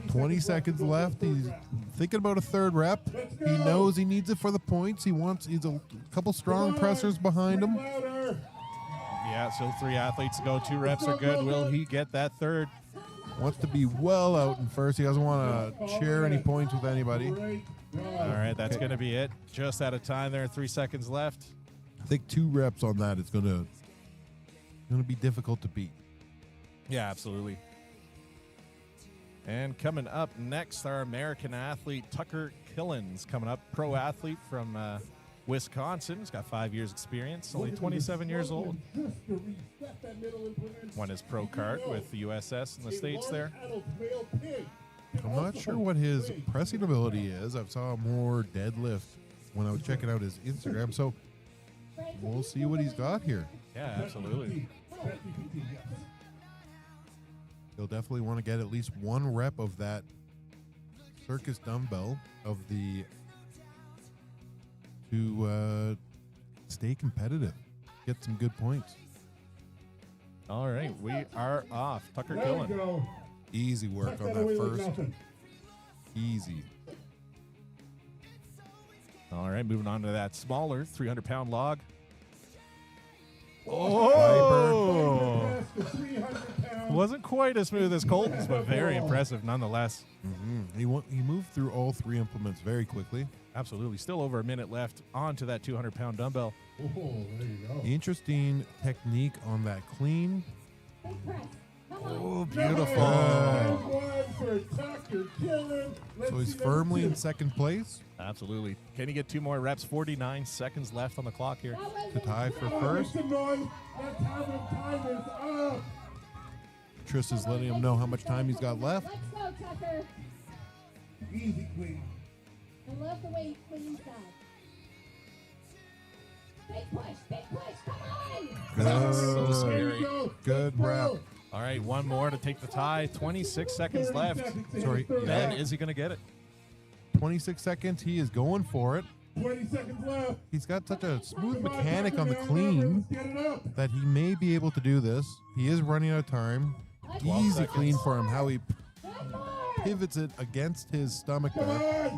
20 seconds left. He's thinking about a 3rd rep. He knows he needs it for the points. He's a couple strong pressers behind him. Yeah, so 3 athletes to go. 2 reps are good. Will he get that 3rd? Wants to be well out in first. He doesn't want to share any points with anybody. All right, that's going to be it. Just out of time there. 3 seconds left. I think 2 reps on that is going to be difficult to beat. Yeah, absolutely. And coming up next, our American athlete, Tucker Killens, coming up, pro athlete from Wisconsin. He's got 5 years experience, only 27 years old. Won his pro card with the USS in the States there. I'm not sure what his pressing ability is. I saw more deadlift when I was checking out his Instagram, so we'll see what he's got here. Yeah, absolutely. He'll definitely want to get at least one rep of that circus dumbbell to stay competitive, get some good points. All right, we are off. Tucker Killen. Easy work on that first. Easy. All right, moving on to that smaller 300-pound log. Oh! Wasn't quite as smooth as Colton's, but very impressive nonetheless. Mm-hmm. He moved through all three implements very quickly. Absolutely. Still over a minute left onto that 200-pound dumbbell. Oh, there you go. Interesting technique on that clean. Oh, beautiful. So he's firmly in second place Absolutely. Can he get 2 more reps? 49 seconds left on the clock here. to tie for first. Tris is letting him know how much time he's got left. Let's go, Tucker. Easy clean. I love the way he cleans that. Big push, come on! So scary. Good rep. All right, one more to take the tie. 26 seconds left. Sorry, Ben, is he going to get it? 26 seconds. He is going for it. 20 seconds left. He's got such a smooth mechanic on the clean that he may be able to do this. He is running out of time. 12 Easy seconds. clean for him. How he pivots it against his stomach there.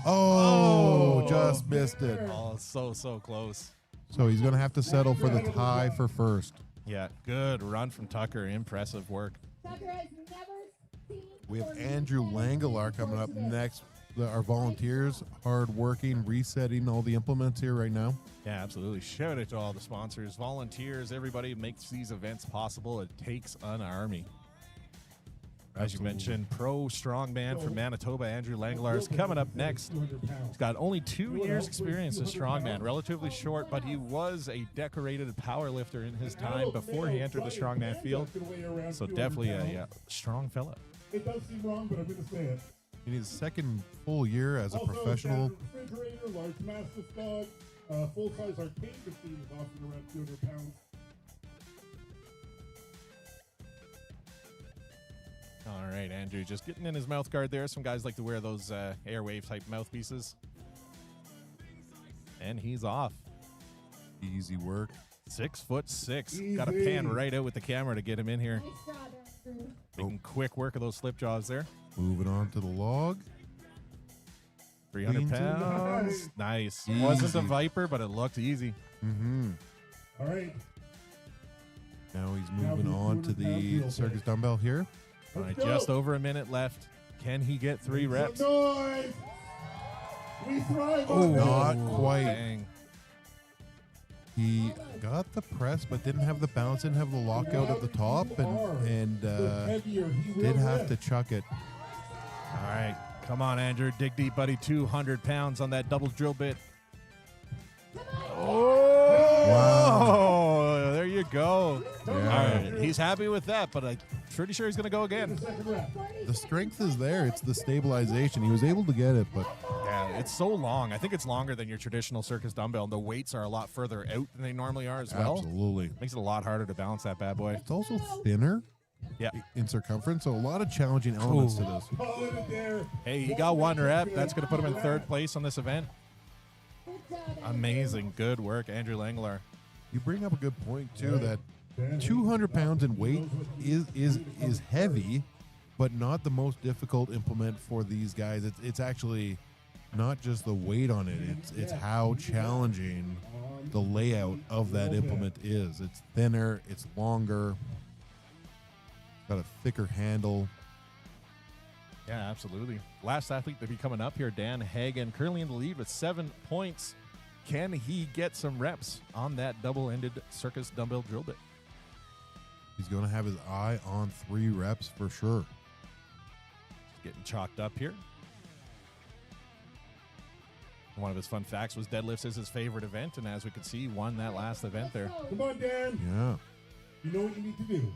Oh, just missed it. Oh, so close. So he's going to have to settle for the tie for first. Yeah, good run from Tucker. Impressive work. Tucker has never seen. We have Andrew Langelar coming up next. Our volunteers, hard working, resetting all the implements here right now. Yeah, absolutely. Shout out to all the sponsors, volunteers, everybody who makes these events possible. It takes an army. As you mentioned, pro strongman from Manitoba, Andrew Langelar, is coming up next. He's got only 2 years experience as strongman, relatively short, but he was a decorated powerlifter in his time before he entered the strongman field. So definitely a strong fella. It does seem wrong, but I'm going to say it. In his second full year as a professional. Refrigerator, large mastiff dog, full-size arcade machine is offering around 200 pounds. All right, Andrew, just getting in his mouth guard there. Some guys like to wear those airwave type mouthpieces. And he's off. Easy work. 6'6". Got to pan right out with the camera to get him in here. Nice job, Andrew. Making quick work of those slip jaws there. Moving on to the log. 300 Clean to pounds. Nice. Easy. Wasn't a Viper, but it looked easy. Mm-hmm. All right. Now he's moving on to the circus dumbbell here. All right, just over a minute left. Can he get 3 reps? Noise. We thrive Oh, on not that. quite. Dang. He got the press, but didn't have the bounce, didn't have the lockout at the top, and did have to chuck it. All right. Come on, Andrew. Dig deep, buddy. 200 pounds on that double drill bit. Oh, Wow. there you go. Yeah. All right. He's happy with that, but I'm pretty sure he's going to go again. The strength is there. It's the stabilization. He was able to get it, but Yeah, it's so long. I think it's longer than your traditional circus dumbbell. The weights are a lot further out than they normally are as well. absolutely. Makes it a lot harder to balance that bad boy. It's also thinner Yeah. in circumference, so a lot of challenging elements to this. Call it there. Hey, he got 1 rep. That's going to put him in 3rd place on this event. Good job, Andrew. Amazing. Good work, Andrew Langlar. You bring up a good point too, that 200 pounds in weight is heavy, but not the most difficult implement for these guys. It's actually not just the weight on it. It's how challenging the layout of that implement is. It's thinner, it's longer, got a thicker handle. Yeah, absolutely. Last athlete to be coming up here, Dan Hagen, currently in the lead with 7 points. Can he get some reps on that double-ended circus dumbbell drill bit? He's going to have his eye on 3 reps for sure. getting chalked up here. One of his fun facts was deadlifts is his favorite event, and as we could see, he won that last event there. Come on, Dan. Yeah. You know what you need to do.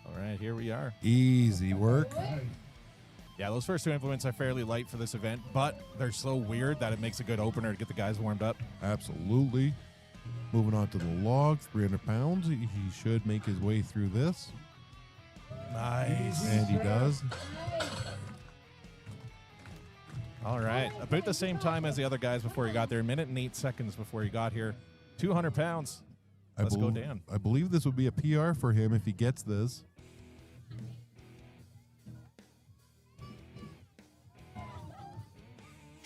All right, here we are. Easy work. Nice. Yeah, those first two implements are fairly light for this event, but they're so weird that it makes a good opener to get the guys warmed up. Absolutely. Moving on to the log, 300 pounds. He should make his way through this. Nice. And he does. All right, about the same time as the other guys before he got there, 1 minute and 8 seconds before he got here. 200 pounds. Let's go, Dan. I believe this would be a PR for him if he gets this.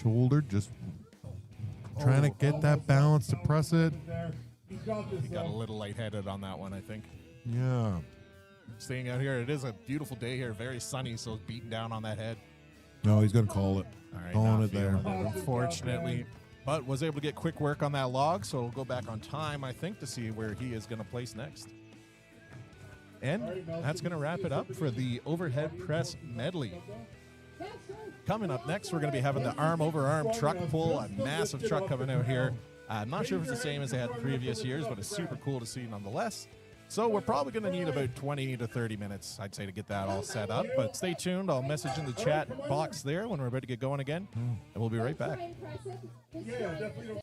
Shoulder, just trying to get that balance to press it. There. He's got this. He got a little lightheaded on that one, I think. Yeah. Staying out here, it is a beautiful day here, very sunny, so it's beating down on that head. No, he's going to call it. All right, Calling not it there. feeling it, unfortunately. But was able to get quick work on that log, so we'll go back on time, I think, to see where he is going to place next. And that's going to wrap it up for the overhead press medley. Coming up next, we're going to be having the arm-over-arm truck pull, a massive truck coming out here. I'm not sure if it's the same as they had in previous years, but it's super cool to see nonetheless. So we're probably going to need about 20 to 30 minutes, I'd say, to get that all set up. But stay tuned. I'll message in the chat box there when we're about to get going again, and we'll be right back. Yeah, definitely.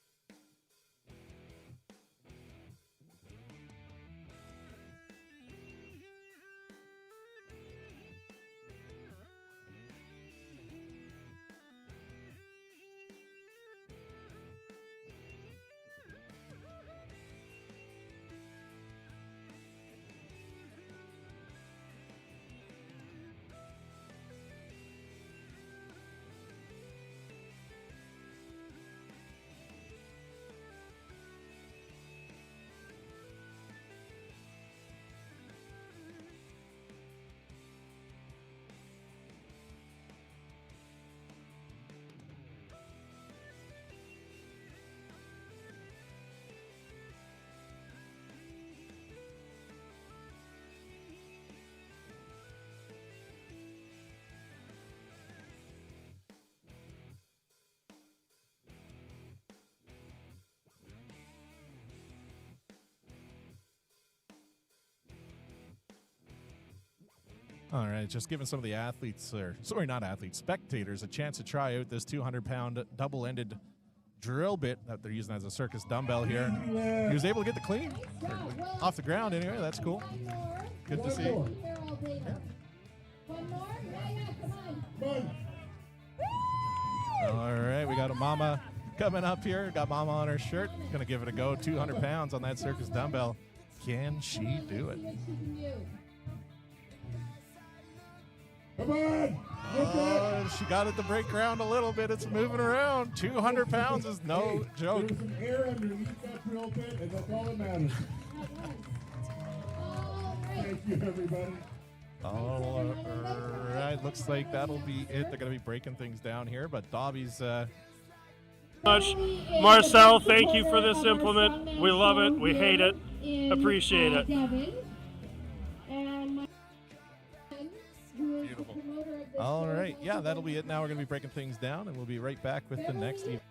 All right, just giving some of the athletes, or sorry, not athletes, spectators, a chance to try out this 200-pound double-ended drill bit that they're using as a circus dumbbell here. He was able to get the clean off the ground anyway. That's cool. Good to see. One more. Come on. Run. All right, we got a mama coming up here. Got mama on her shirt. Gonna give it a go. 200 pounds on that circus dumbbell. Can she do it? Come on. Oh, she got it to break ground a little bit. It's moving around. 200 pounds is no joke. There's some air underneath that drill bit, and that's all that matters. Thank you, everybody. All right, looks like that'll be it. They're going to be breaking things down here, but Dobby's... Much. Marcel, thank you for this implement. We love it. We hate it. Appreciate it. Beautiful. All right, yeah, that'll be it. Now we're going to be breaking things down, and we'll be right back with the next event.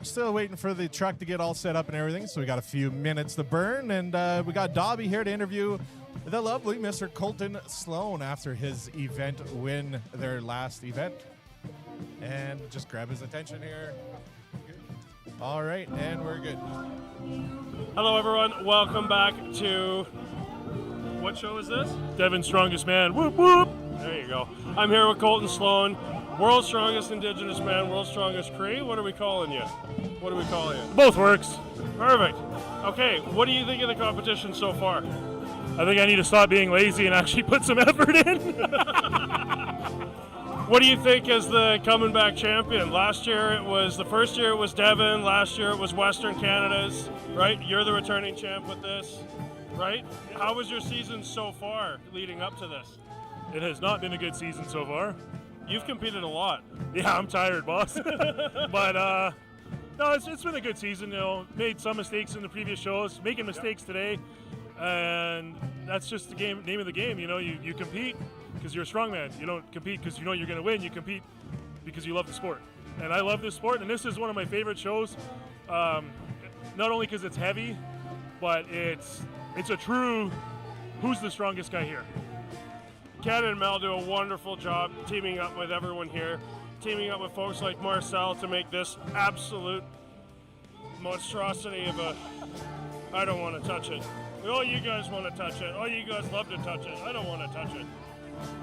still waiting for the truck to get all set up and everything, so we got a few minutes to burn, and we got Dobby here to interview the lovely Mr. Colton Sloan after his event win, their last event. And just grab his attention here. All right, and we're good. Hello, everyone. Welcome back to, what show is this? Devon's Strongest Man. Whoop, whoop. There you go. I'm here with Colton Sloan, World's Strongest Indigenous Man, World's Strongest Cree. What are we calling you? What are we calling you? Both works. Perfect. Okay, what do you think of the competition so far? I think I need to stop being lazy and actually put some effort in. What do you think as the coming back champion? Last year it was, the first year it was Devon, last year it was Western Canada's, right? You're the returning champ with this, right? How was your season so far leading up to this? It has not been a good season so far. You've competed a lot. Yeah, I'm tired, boss. But no, it's been a good season. You know, made some mistakes in the previous shows, making mistakes today, and that's just the name of the game. You know, you compete because you're a strongman. You don't compete because you know you're going to win. You compete because you love the sport, and I love this sport. And this is one of my favorite shows. Not only because it's heavy, but it's a true who's the strongest guy here. Ken and Mel do a wonderful job teaming up with everyone here, teaming up with folks like Marcel to make this absolute monstrosity of a, I don't want to touch it. Oh, you guys want to touch it. Oh, you guys love to touch it. I don't want to touch it.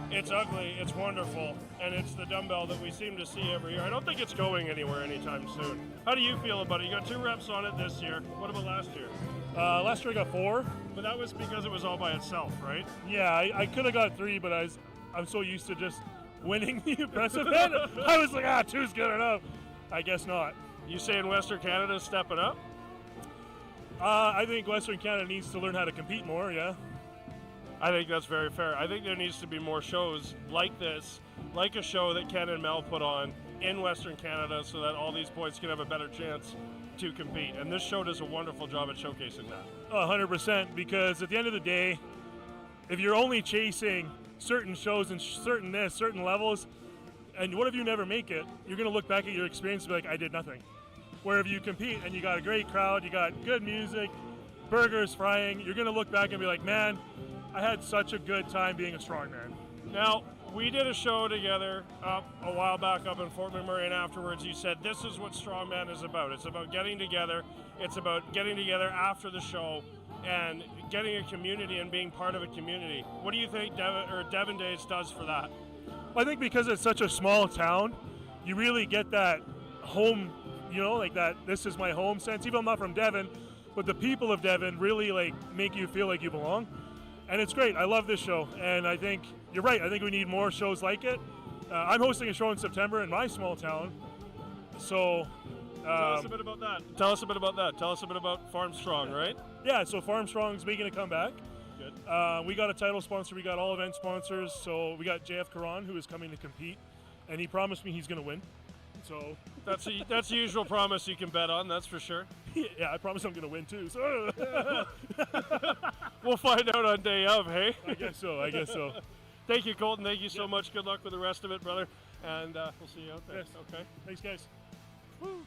It's ugly, it's wonderful, and it's the dumbbell that we seem to see every year. I don't think it's going anywhere anytime soon. How do you feel about it? You got 2 reps on it this year. What about last year? Last year I got 4. But that was because it was all by itself, right? Yeah, I could have got 3, but I'm so used to just winning the press event. I was like, 2's good enough. I guess not. You saying Western Canada's stepping up? I think Western Canada needs to learn how to compete more, yeah. I think that's very fair. I think there needs to be more shows like this, like a show that Ken and Mel put on in Western Canada so that all these boys can have a better chance to compete. And this show does a wonderful job at showcasing that. 100%, because at the end of the day, if you're only chasing certain shows and certain levels, and what if you never make it, you're going to look back at your experience and be like, I did nothing. Where if you compete and you got a great crowd, you got good music, burgers frying, you're going to look back and be like, man, I had such a good time being a strongman. Now, we did a show together a while back up in Fort McMurray, and afterwards you said this is what Strongman is about. It's about getting together. It's about getting together after the show and getting a community and being part of a community. What do you think Devon Days does for that? I think because it's such a small town, you really get that home, you know, like that this is my home sense. Even though I'm not from Devon, but the people of Devon really like make you feel like you belong. And it's great. I love this show, and I think you're right. I think we need more shows like it. I'm hosting a show in September in my small town, so tell us a bit about that. Tell us a bit about that. Tell us a bit about Farm Strong, right? Yeah. So Farm Strong's making a comeback. Good. We got a title sponsor. We got all event sponsors. So we got JF Karan, who is coming to compete, and he promised me he's going to win. So that's the usual promise you can bet on. That's for sure. Yeah, I promise I'm going to win too. So we'll find out on day of, hey? I guess so. Thank you, Colton. Thank you so much. Good luck with the rest of it, brother. And we'll see you out there. Yes. Okay. Thanks, guys. Woo.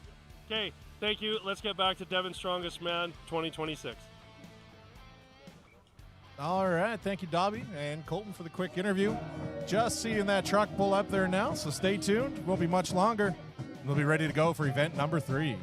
Okay. Thank you. Let's get back to Devon's Strongest Man 2026. All right, thank you, Dobby and Colton, for the quick interview. Just seeing that truck pull up there now, so stay tuned. Won't be much longer. We'll be ready to go for event number 3.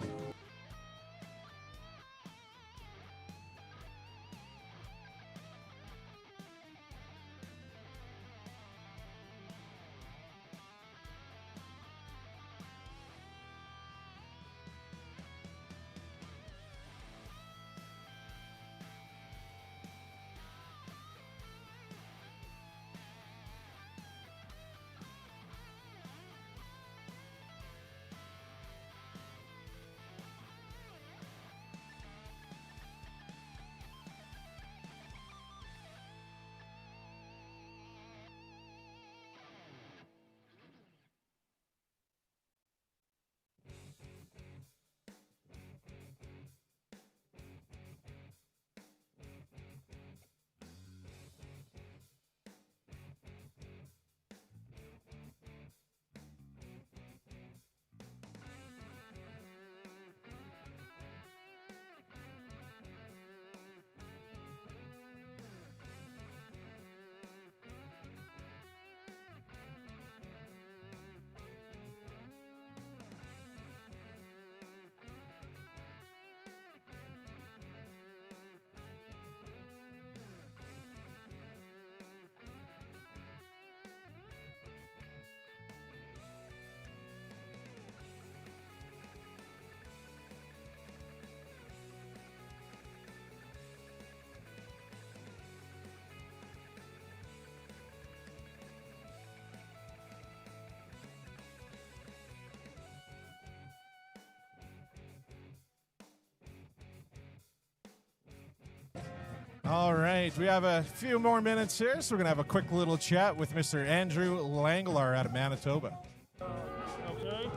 All right, we have a few more minutes here, so we're going to have a quick little chat with Mr. Andrew Langlar out of Manitoba. Okay.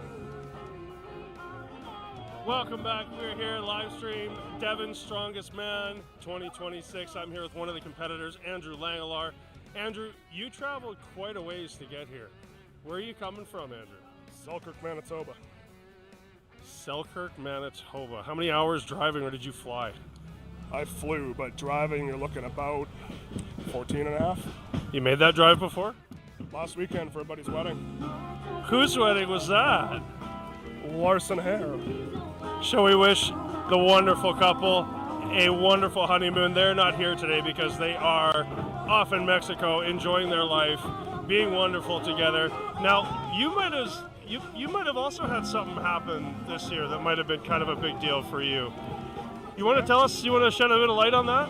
Welcome back. We're here live stream Devon's Strongest Man 2026. I'm here with one of the competitors, Andrew Langlar. Andrew, you traveled quite a ways to get here. Where are you coming from, Andrew? Selkirk, Manitoba. Selkirk, Manitoba. How many hours driving, or did you fly? I flew, but driving, you're looking about 14 and a half. You made that drive before? Last weekend for a buddy's wedding. Whose wedding was that? Larson Hare. Shall we wish the wonderful couple a wonderful honeymoon? They're not here today because they are off in Mexico enjoying their life, being wonderful together. Now, you might have also had something happen this year that might have been kind of a big deal for you. You want to tell us, you want to shed a bit of light on that?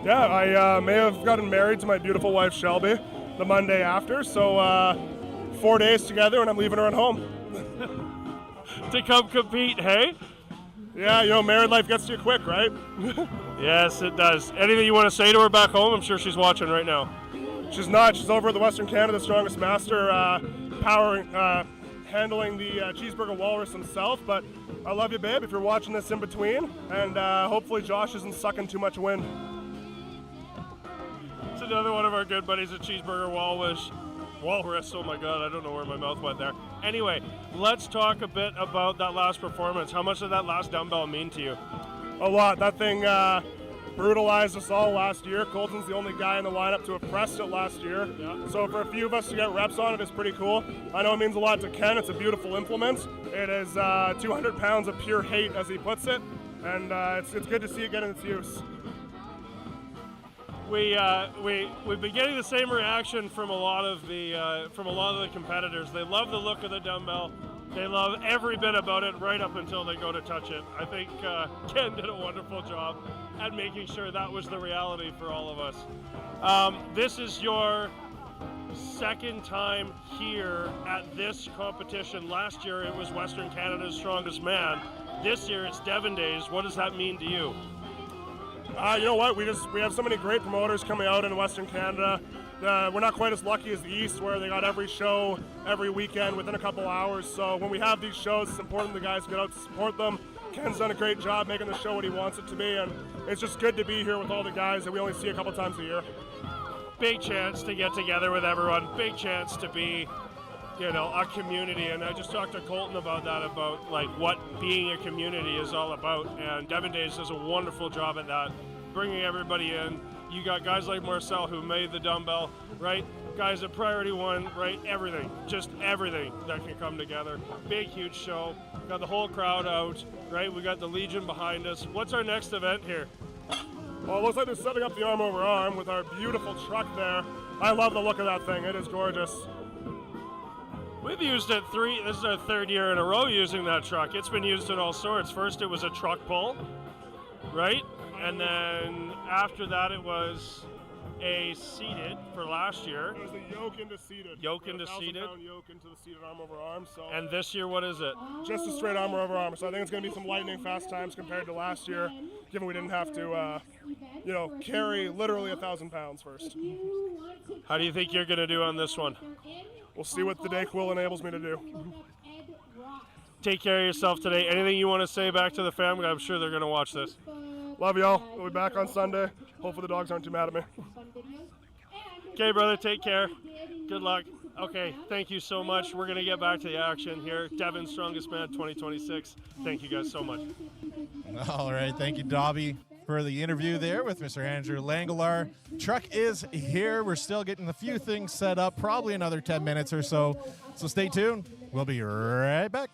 Yeah, I may have gotten married to my beautiful wife Shelby the Monday after, so 4 days together and I'm leaving her at home. To come compete, hey? Yeah, married life gets to you quick, right? Yes, it does. Anything you want to say to her back home? I'm sure she's watching right now. She's not. She's over at the Western Canada Strongest Master, handling the cheeseburger walrus himself. But I love you, babe, if you're watching this in between. And hopefully Josh isn't sucking too much wind. It's another one of our good buddies, a cheeseburger walrus. Oh my God, I don't know where my mouth went there. Anyway, let's talk a bit about that last performance. How much did that last dumbbell mean to you? A lot. That thing brutalized us all last year. Colton's the only guy in the lineup to have pressed it last year. Yeah. So for a few of us to get reps on it is pretty cool. I know it means a lot to Ken. It's a beautiful implement. It is 200 pounds of pure hate, as he puts it. And it's good to see it get in its use. We've been getting the same reaction from a lot of the competitors. They love the look of the dumbbell. They love every bit about it right up until they go to touch it. I think Ken did a wonderful job at making sure that was the reality for all of us. This is your second time here at this competition. Last year it was Western Canada's Strongest Man. This year it's Devon Days. What does that mean to you? You know what? We have so many great promoters coming out in Western Canada. We're not quite as lucky as the East, where they got every show every weekend within a couple hours. So when we have these shows, it's important the guys get out to support them. Ken's done a great job making the show what he wants it to be, and it's just good to be here with all the guys that we only see a couple times a year. Big chance to get together with everyone. Big chance to be, a community. And I just talked to Colton about that, about like what being a community is all about. And Devon Days does a wonderful job at that, bringing everybody in. You got guys like Marcel who made the dumbbell, right? Guys at Priority One, right? Everything, just everything that can come together. Big, huge show. Got the whole crowd out, right? We got the Legion behind us. What's our next event here? Well, it looks like they're setting up the arm over arm with our beautiful truck there. I love the look of that thing. It is gorgeous. We've used it this is our third year in a row using that truck. It's been used in all sorts. First it was a truck pull, right? And then after that it was a seated for last year. It was the yoke into seated. Yoke into seated. 1,000-pound yoke into the seated arm over arm. So And this year, what is it? just a straight arm over arm. So I think it's going to be some lightning fast times compared to last year, given we didn't have to, carry literally 1,000 pounds first. How do you think you're going to do on this one? We'll see what the Dayquil enables me to do. Take care of yourself today. Anything you want to say back to the family? I'm sure they're going to watch this. Love y'all. We'll be back on Sunday. Hopefully the dogs aren't too mad at me. Okay, brother, take care. Good luck. Okay, thank you so much. We're going to get back to the action here. Devon's Strongest Man 2026. Thank you guys so much. All right, thank you, Dobby, for the interview there with Mr. Andrew Langlar. Truck is here. We're still getting a few things set up, probably another 10 minutes or so. So stay tuned. We'll be right back.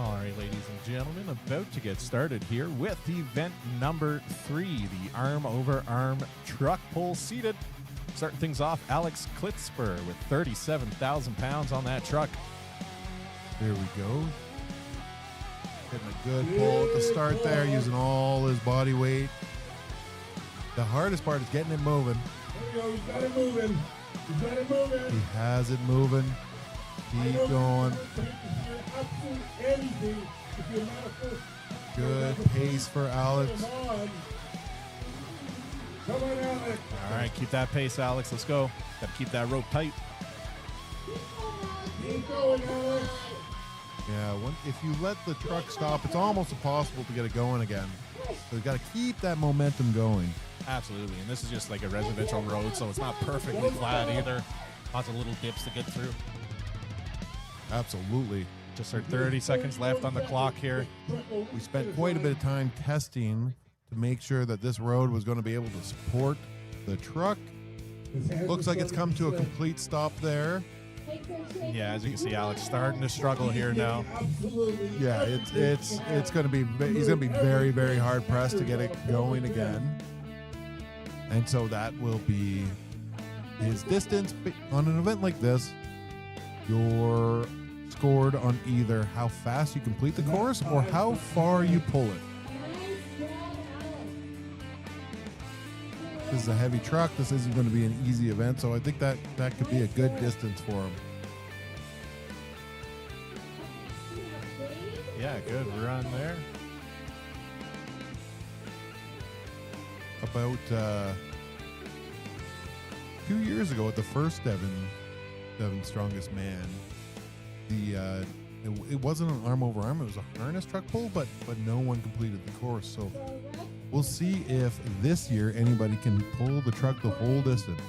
All right, ladies and gentlemen, about to get started here with event number 3, the arm-over-arm truck pull seated. Starting things off, Alex Klitzper with 37,000 pounds on that truck. There we go. Getting a good pull at the start there, using all his body weight. The hardest part is getting it moving. There you go. He's got it moving. He's got it moving. He has it moving. Keep going. Good pace for Alex. Come on, Alex. All right, keep that pace, Alex. Let's go. Got to keep that rope tight. Keep going, Alex. Yeah, if you let the truck stop, it's almost impossible to get it going again. So you got to keep that momentum going. Absolutely, and this is just like a residential road, so it's not perfectly flat either. Lots of little dips to get through. Absolutely. Just our 30 seconds left on the clock here. We spent quite a bit of time testing to make sure that this road was going to be able to support the truck. Looks like it's come to a complete stop there. Yeah, as you can see, Alex starting to struggle here now. Yeah, it's going to be, he's going to be very, very hard pressed to get it going again. And so that will be his distance. On an event like this, you're scored on either how fast you complete the course or how far you pull it. This is a heavy truck. This isn't going to be an easy event, so I think that could be a good distance for him. Yeah, good run there. About 2 years ago at the first Devon's Strongest Man, it wasn't an arm over arm, it was a harness truck pull, but no one completed the course. So we'll see if this year anybody can pull the truck the whole distance.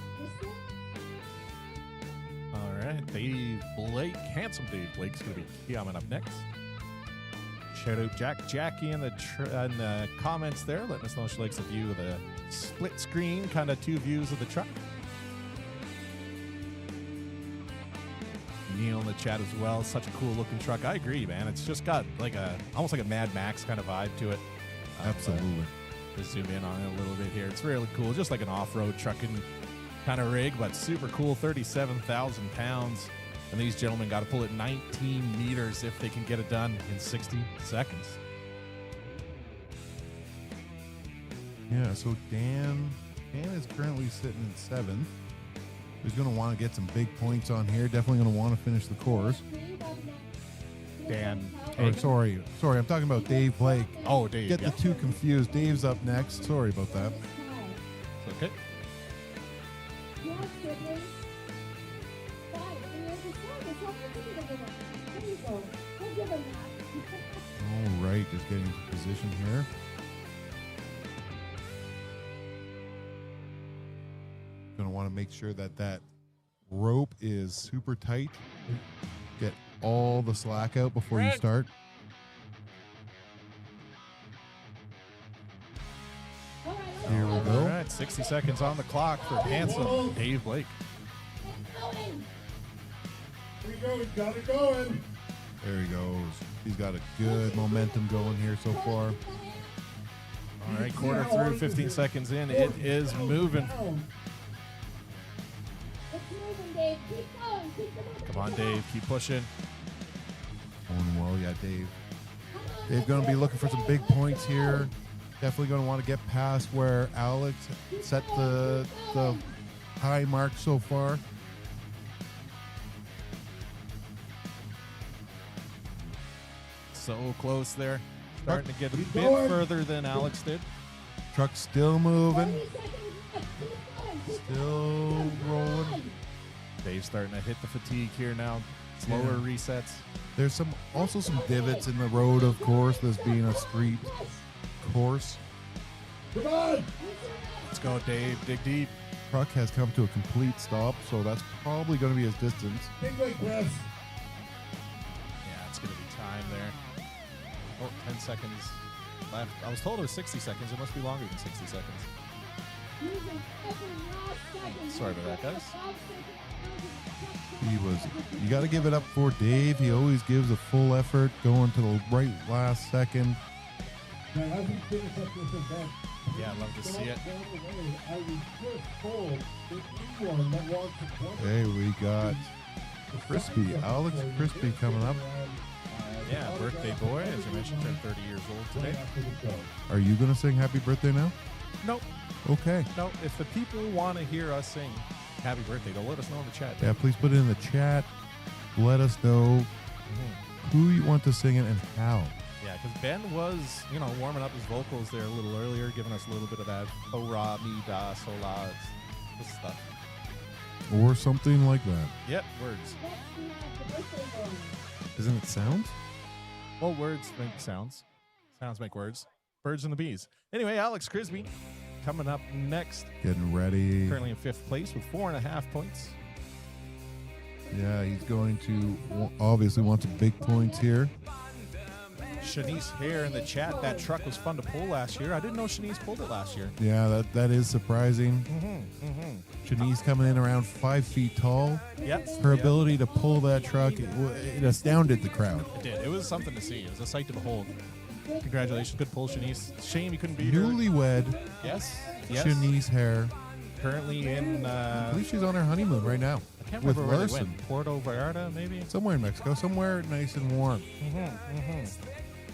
All right, Dave Blake, handsome Dave Blake's going to be coming up next. Shout out Jackie in the comments there, letting us know she likes the view of the split screen, kind of two views of the truck. Neil in the chat as well. Such a cool looking truck. I agree, man. It's just got like almost like a Mad Max kind of vibe to it. Absolutely. Just zoom in on it a little bit here. It's really cool. Just like an off-road trucking kind of rig, but super cool. 37,000 pounds. And these gentlemen got to pull it 19 meters if they can get it done in 60 seconds. Yeah, so Dan is currently sitting in 7th. He's going to want to get some big points on here. Definitely going to want to finish the course. Dan. Or sorry, I'm talking about Dave Blake. Oh, Dave. Get the two confused. Dave's up next. Sorry about that. It's okay. All right, just getting into position here. Going to want to make sure that rope is super tight. Get all the slack out before you start. Here we go. All right, 60 seconds on the clock for handsome Dave Blake. Here we go. He's got it going. There he goes. He's got a good momentum going here so far. All right, quarter through, 15 seconds in. It is moving. Come on, Dave. Keep pushing. Going well, yeah, Dave. Dave's going to be looking for some big points here. Definitely going to want to get past where Alex set the high mark so far. So close there. Starting to get a bit further than Alex did. Truck's still moving. Still rolling. Dave's starting to hit the fatigue here now. Slower resets. There's also some divots in the road, of course, this being a street course. Come on. Let's go, Dave. Dig deep. Truck has come to a complete stop, so that's probably going to be his distance. Big leg press. Yeah, it's going to be time there. Oh, 10 seconds left. I was told it was 60 seconds. It must be longer than 60 seconds. Sorry about that, guys. You got to give it up for Dave. He always gives a full effort, going to the right last second. Now, as we finish up this event, Yeah, I love to see it. I was just told that anyone that wants to play Hey, we got Crispy, Alex Crispy coming up. Yeah, birthday boy, as you mentioned, turned 30 years old today. Are you going to sing happy birthday now? Nope. Okay. No, if the people want to hear us sing happy birthday, they'll let us know in the chat. Yeah, please put it in the chat. Let us know who you want to sing it and how. Yeah, because Ben was, warming up his vocals there a little earlier, giving us a little bit of that oh, ra, mi, da, sol, la, this stuff. Or something like that. Yep, words. Isn't it sounds? Well, words make sounds. Sounds make words. Birds and the bees. Anyway, Alex Crisby coming up next. Getting ready. Currently in 5th place with 4.5 points. Yeah, he's going to obviously want some big points here. Shanice Hare in the chat. That truck was fun to pull last year. I didn't know Shanice pulled it last year. Yeah, that is surprising. Shanice coming in around 5 feet tall. Yep. Her ability to pull that truck, it astounded the crowd. It did. It was something to see. It was a sight to behold. Congratulations. Good pull, Shanice. Shame you couldn't be here. Newlywed Yes. Shanice Hare. Currently in, I believe she's on her honeymoon right now. I can't with remember where they Larson. went. Puerto Vallarta, maybe? Somewhere in Mexico, somewhere nice and warm.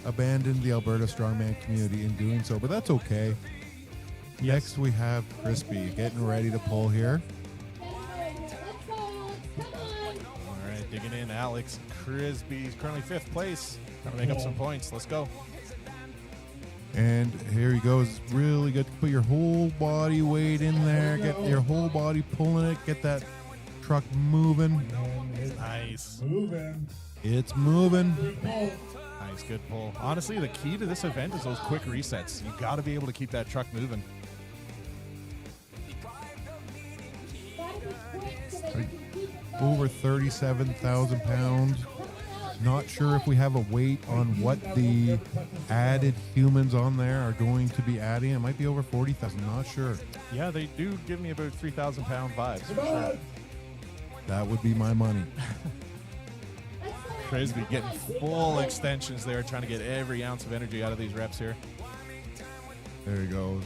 Abandoned the Alberta Strongman community in doing so, but that's okay. Next we have Crispy getting ready to pull here. All right, digging in. Alex Crisby, currently 5th place. Trying to make up some points. Let's go. And here he goes. It's really good to put your whole body weight in there, get your whole body pulling it, get that truck moving. Nice. moving. It's moving. Nice, good pull. Honestly, the key to this event is those quick resets. You got to be able to keep that truck moving. Over 37,000 pounds. Not sure if we have a weight on what the added humans on there are going to be adding. It might be over 40,000. Not sure. Yeah, they do give me about 3,000 pound vibes for sure. That would be my money. Crisby getting full extensions there, trying to get every ounce of energy out of these reps here. There he goes.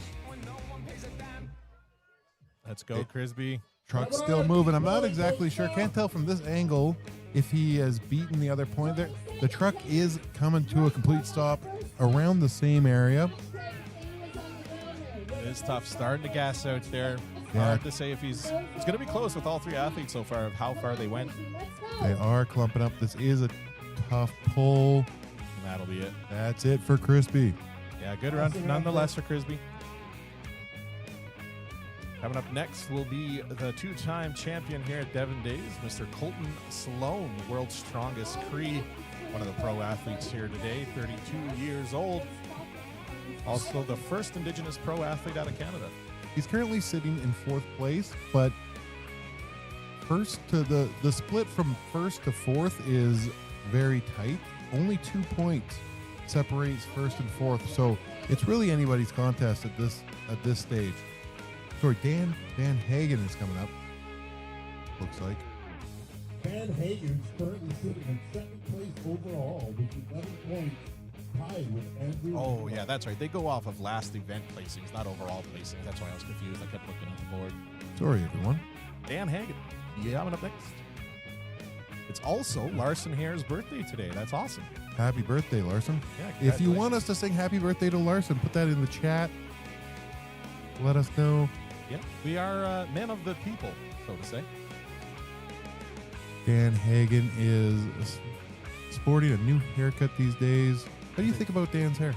Let's go, Crisby. Truck's still moving. I'm not exactly sure. Can't tell from this angle if he has beaten the other point there. The truck is coming to a complete stop around the same area. It is tough starting to gas out there. Yeah. Hard to say if he's going to be close with all 3 athletes so far of how far they went. They are clumping up. This is a tough pull. And that'll be it. That's it for Crispy. Yeah, good run nonetheless for Crisby. Coming up next will be the 2-time champion here at Devon Days, Mr. Colton Sloan, world's strongest Cree, one of the pro athletes here today, 32 years old. Also the first Indigenous pro athlete out of Canada. He's currently sitting in 4th place, but first to the split from 1st to 4th is very tight. Only 2 points separates 1st and 4th, so it's really anybody's contest at this stage. Sorry, Dan Hagen is coming up. Looks like. Dan Hagen's currently sitting in 2nd place overall with 11 points, tied with Andrew. Oh, yeah, that's right. They go off of last event placings, not overall placings. That's why I was confused. I kept looking at the board. Sorry, everyone. Dan Hagen. Yeah, coming up next. It's also Larson Hare's birthday today. That's awesome. Happy birthday, Larson. Yeah, If you want us to sing happy birthday to Larson, put that in the chat. Let us know. Yeah, we are men of the people, so to say. Dan Hagen is sporting a new haircut these days. What do you think about Dan's hair?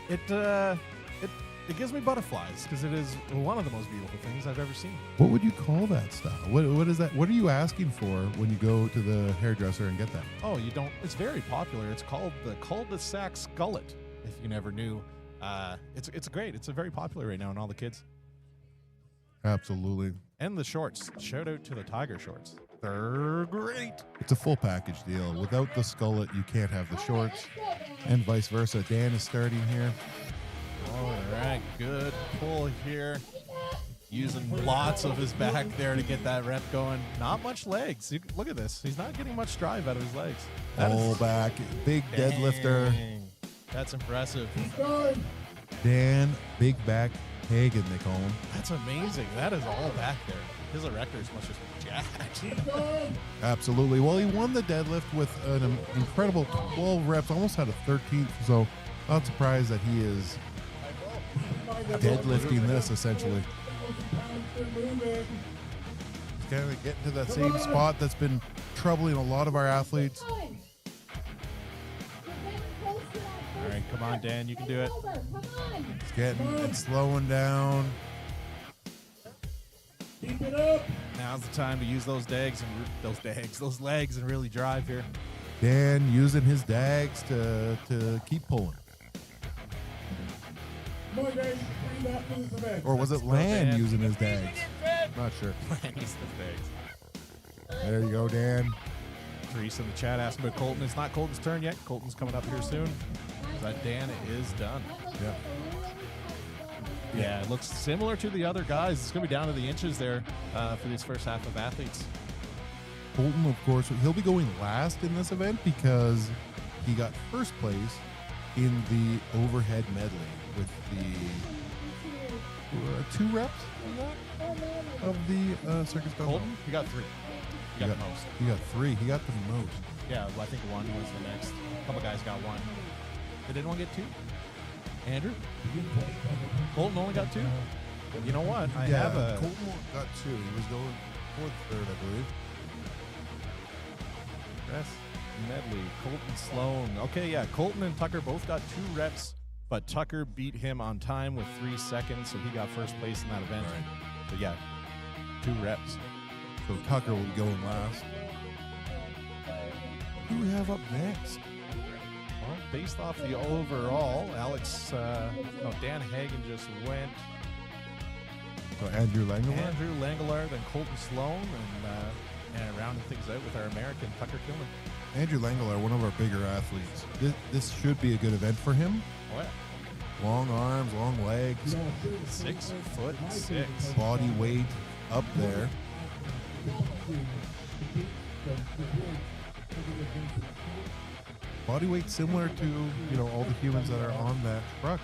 It gives me butterflies because it is one of the most beautiful things I've ever seen. What would you call that style? What is that? What are you asking for when you go to the hairdresser and get that? Oh, you don't. It's very popular. It's called the cul-de-sac skullet. If you never knew, it's great. It's very popular right now in all the kids. Absolutely. And the shorts. Shout out to the Tiger shorts. They're great. It's a full package deal. Without the skullet, you can't have the shorts, and vice versa. Dan is starting here. All right, good pull here. using lots of his back there to get that rep going. Not much legs. Look at this. He's not getting much drive out of his legs. All back, big deadlifter. Dang. That's impressive. Dan, big back Hagen, they call him. That's amazing. That is all back there. His erectors must just be jacked. Absolutely. Well, he won the deadlift with an incredible 12 reps, almost had a 13th. So not surprised that he is deadlifting this essentially. He's kind of getting to that same spot that's been troubling a lot of our athletes. All right, come on, Dan. You can do it. He's getting and slowing down. Keep it up. Now's the time to use those legs and really drive here. Dan using his dags to keep pulling. Come on, guys. Bring that for this event. Or was it Land using his dags? Not sure. He's the legs. There you go, Dan. Therese in the chat asking about Colton. It's not Colton's turn yet. Colton's coming up here soon. But Dan is done. Yeah. Yeah, it looks similar to the other guys. It's going to be down to the inches there for this first half of athletes. Colton, of course, he'll be going last in this event because he got first place in the overhead medley with the 2 reps of the circus dumbbell. Colton, he got 3. He got the most. He got 3. He got the most. Yeah, well, I think 1 was the next. A couple guys got 1. Did anyone get 2? Andrew? Colton only got 2? You know what? I have a... Colton got 2. He was going for the 3rd, I believe. Rest medley. Colton Sloan. Okay, yeah. Colton and Tucker both got 2 reps, but Tucker beat him on time with 3 seconds, so he got first place in that event. Right. So yeah, 2 reps. So Tucker will be going last. Who do we have up next? Well, based off the overall, Dan Hagen just went. So Andrew Langler. Andrew Langelaar, then Colton Sloan, and rounding things out with our American Tucker Kilman. Andrew Langelaar, one of our bigger athletes. This should be a good event for him. Oh, yeah. Long arms, long legs, 6'6". body weight up there. Body weight similar to all the humans that are on that truck.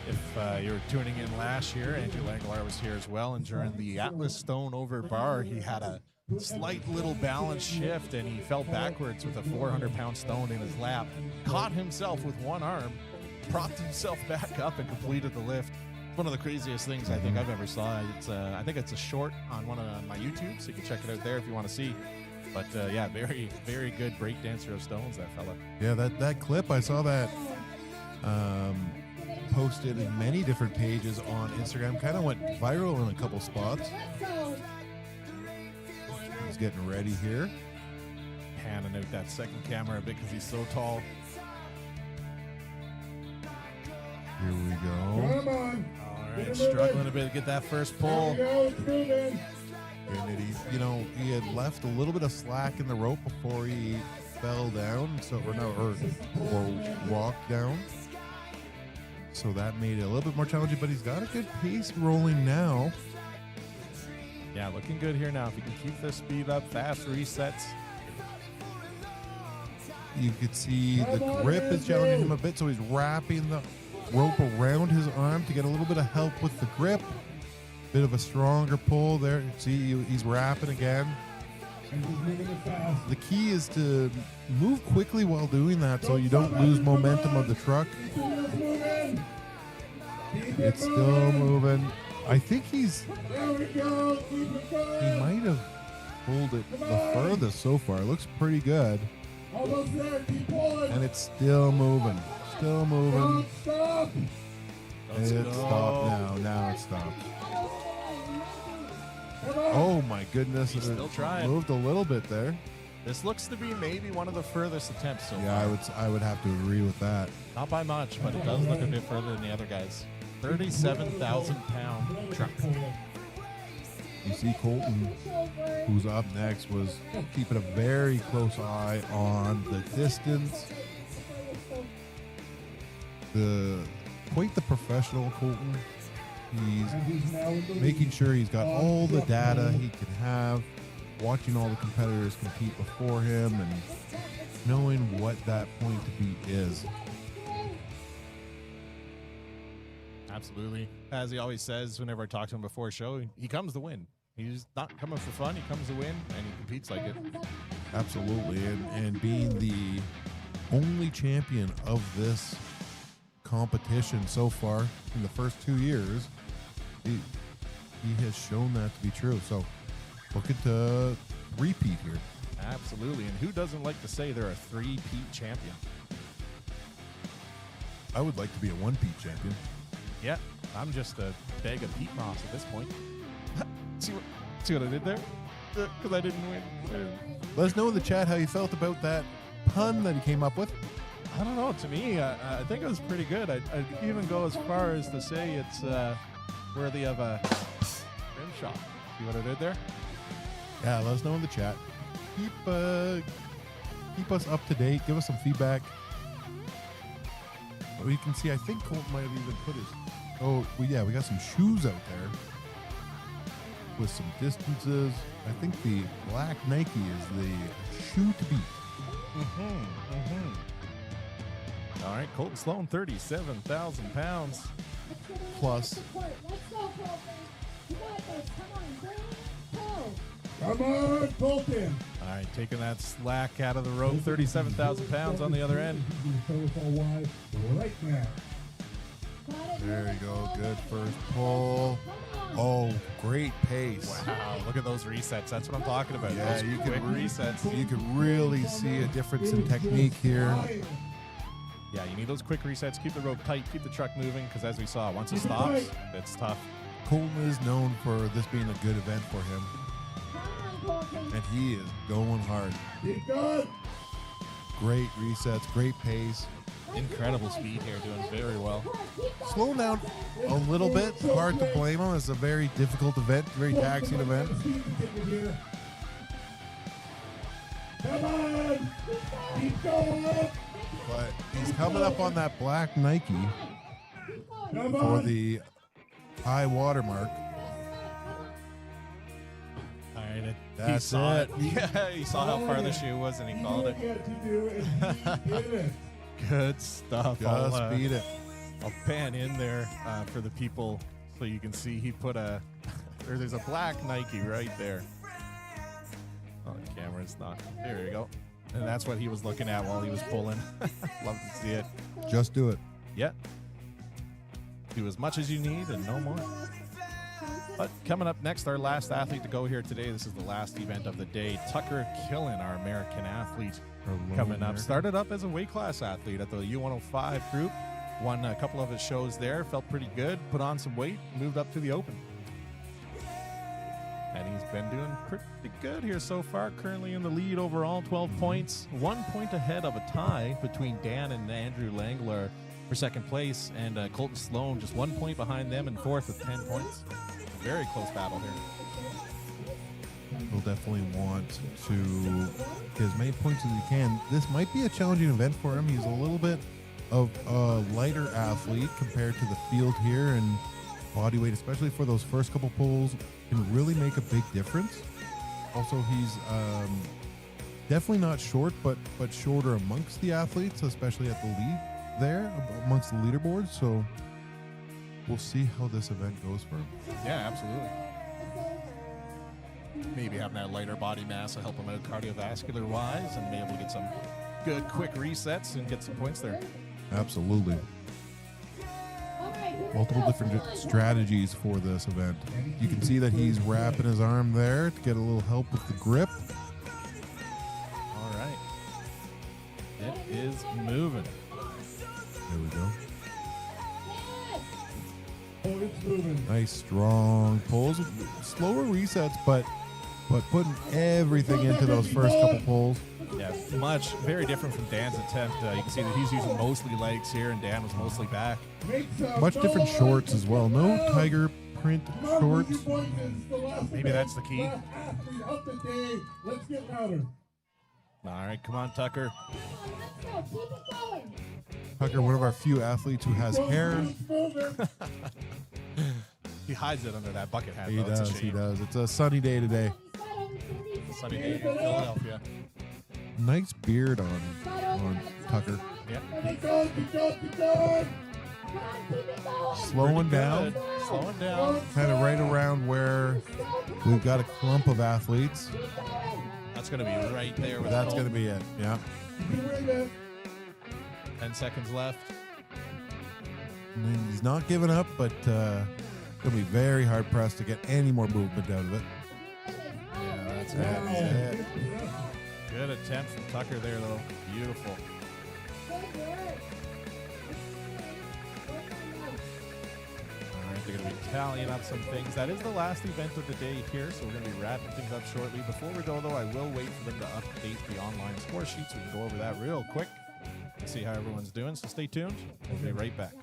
If you were tuning in last year, Andrew Langelaar was here as well, and during the Atlas Stone over bar, he had a slight little balance shift, and he fell backwards with a 400-pound stone in his lap, caught himself with one arm, propped himself back up, and completed the lift. One of the craziest things I think I've ever saw. It's I think it's a short on one of my YouTube, so you can check it out there if you want to see. But yeah, very, very good breakdancer of stones, that fella. Yeah, that clip, I saw that posted in many different pages on Instagram. Kind of went viral in a couple spots. He's getting ready here. Panning out that second camera a bit because he's so tall. Here we go. Come on. All right, struggling a bit to get that first pull. And he had left a little bit of slack in the rope before he fell down, or walked down. So that made it a little bit more challenging, but he's got a good pace rolling now. Yeah, looking good here now. If you can keep the speed up, fast resets. You could see the grip is challenging him a bit, so he's wrapping the rope around his arm to get a little bit of help with the grip. Bit of a stronger pull there. See, he's wrapping again. The key is to move quickly while doing that so you don't lose momentum of the truck. It's still moving. I think he might have pulled it the furthest so far. It looks pretty good. Almost there. Keep pulling. And it's still moving. Still moving. Stop. It's stopped now. Now it's stopped. Oh my goodness. He's still trying. Moved a little bit there. This looks to be maybe one of the furthest attempts so Yeah, far. I would have to agree with that. Not by much, but it does look a bit further than the other guys. 37,000-pound truck. You see Colton, who's up next, was keeping a very close eye on the distance. Quite the professional Colton. He's making sure he's got all the data he can have, watching all the competitors compete before him, and knowing what that point to beat is. Absolutely. As he always says, whenever I talk to him before a show, he comes to win. He's not coming for fun. He comes to win, and he competes like it. Absolutely. And being the only champion of this competition so far in the first 2 years, he has shown that to be true. So looking to repeat here. Absolutely. And who doesn't like to say they're a three-peat champion? I would like to be a one-peat champion. Yeah, I'm just a bag of peat moss at this point. see what I did there? Because I didn't win. Let us know in the chat how you felt about that pun that he came up with. I don't know. To me, I think it was pretty good. I'd even go as far as to say it's worthy of a rim shot. See what I did there? Yeah, let us know in the chat. Keep us up to date. Give us some feedback. You can see, I think Colt might have even put his... Oh, well, yeah, we got some shoes out there with some distances. I think the black Nike is the shoe to beat. All right, Colton Sloan, 37,000 pounds. Plus, Come on, Colton. All right, taking that slack out of the rope, 37,000 pounds on the other end. Right now. there you go. Good first pull. Oh, great pace. Wow, look at those resets. That's what I'm talking about. Yeah, Those you quick can resets. You can really see a difference in technique here. Yeah, you need those quick resets. Keep the rope tight. Keep the truck moving, because as we saw, once it stops, it's tough. Colton is known for this being a good event for him, and he is going hard. Keep going. Great resets, great pace. Incredible speed here, doing very well. Slowing down a little bit. Hard to blame him. It's a very difficult event, very taxing event. Come on. Keep going. But he's coming up on that black Nike Come for on. the high water mark. All right, he That's saw it. Yeah, he saw how far the shoe was, and he called it. Get to do is he did it. Good stuff. Just beat it. I'll pan in there for the people so you can see he put there's a black Nike right there. Oh, the camera's not. There you go. And that's what he was looking at while he was pulling. Love to see it. Just do it. Yeah. Do as much as you need and no more. But coming up next, our last athlete to go here today. This is the last event of the day. Tucker Killen, our American athlete, coming up. Started up as a weight class athlete at the U105 group. Won a couple of his shows there. Felt pretty good. Put on some weight. Moved up to the open. And he's been doing pretty good here so far. Currently in the lead overall, 12 points. 1 point ahead of a tie between Dan and Andrew Langler for second place. And Colton Sloan just 1 point behind them in fourth with 10 points. Very close battle here. He'll definitely want to get as many points as he can. This might be a challenging event for him. He's a little bit of a lighter athlete compared to the field here, and body weight, especially for those first couple pulls, can really make a big difference. Also, he's definitely not short, but shorter amongst the athletes, especially at the lead there, amongst the leaderboards. So we'll see how this event goes for him. Yeah, absolutely. Maybe having that lighter body mass will help him out cardiovascular wise and be able to get some good quick resets and get some points there. Absolutely. Multiple different strategies for this event. You can see that he's wrapping his arm there to get a little help with the grip. All right. It is moving. There we go. Oh, it's moving. Nice strong pulls. Slower resets, but putting everything into those first couple pulls. Yeah, very different from Dan's attempt. You can see that he's using mostly legs here, and Dan was mostly back. Much different shorts as well. No tiger print Come on, shorts. you boys, it's the last Maybe that's the key. last athlete of the day. Let's get louder. All right, come on, Tucker. Let's go. Keep it going. Tucker, one of our few athletes who has hair. He hides it under that bucket hat. He though. It's a does, he shame. does. It's a sunny day today. It's a sunny day in Philadelphia. Nice beard on Tucker. Yeah. Keep going, keep going, keep going. Slowing down. Good. Slowing down. Kind of right around where we've got a clump of athletes. That's going to be right there. With That's going to be it. Yeah. Keep it in. 10 seconds left. And he's not giving up, but going to be very hard pressed to get any more movement out of it. Yeah, that's That's it. it. Good attempt from Tucker there, though. Beautiful. All right, they're going to be tallying up some things. That is the last event of the day here, so we're going to be wrapping things up shortly. Before we go, though, I will wait for them to update the online score sheet so we can go over that real quick and see how everyone's doing. So stay tuned. We'll be right back.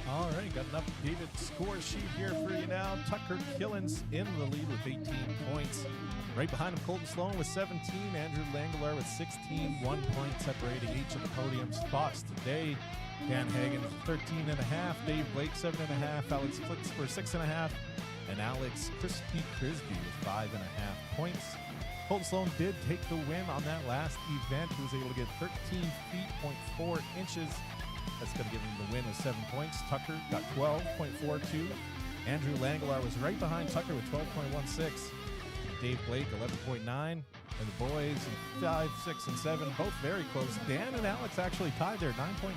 All right, got an updated score sheet here for you now. Tucker Killens in the lead with 18 points. Right behind him, Colton Sloan with 17. Andrew Langelaar with 16. 1 point separating each of the podium spots today. Dan Hagen 13.5. Dave Blake 7.5. Alex Klitz for 6.5. And Alex Crispy Crisby with 5.5 points. Colton Sloan did take the win on that last event. He was able to get 13 feet, 0.4 inches. That's going to give him the win of 7 points. Tucker got 12.42. Andrew Langelaar was right behind Tucker with 12.16. Dave Blake, 11.9. And the boys, 5, 6, and 7, both very close. Dan and Alex actually tied there, 9.93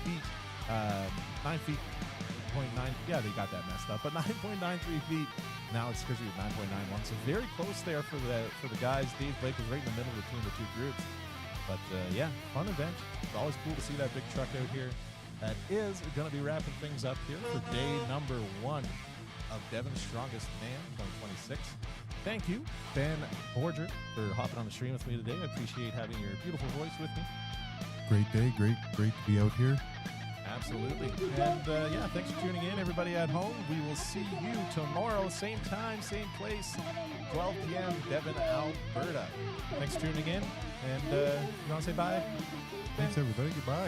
feet. 9 feet, 0.9. Yeah, they got that messed up, but 9.93 feet. And Alex Crisby with 9.91. So very close there for the guys. Dave Blake was right in the middle between the two groups. But yeah, fun event. It's always cool to see that big truck out here. That is going to be wrapping things up here for day number 1 of Devon's Strongest Man 2026. Thank you, Ben Borger, for hopping on the stream with me today. I appreciate having your beautiful voice with me. Great day. Great to be out here. Absolutely. And yeah, thanks for tuning in, everybody at home. We will see you tomorrow, same time, same place, 12 p.m., Devon, Alberta. Thanks for tuning in. And you want to say bye? Thanks, everybody. Goodbye.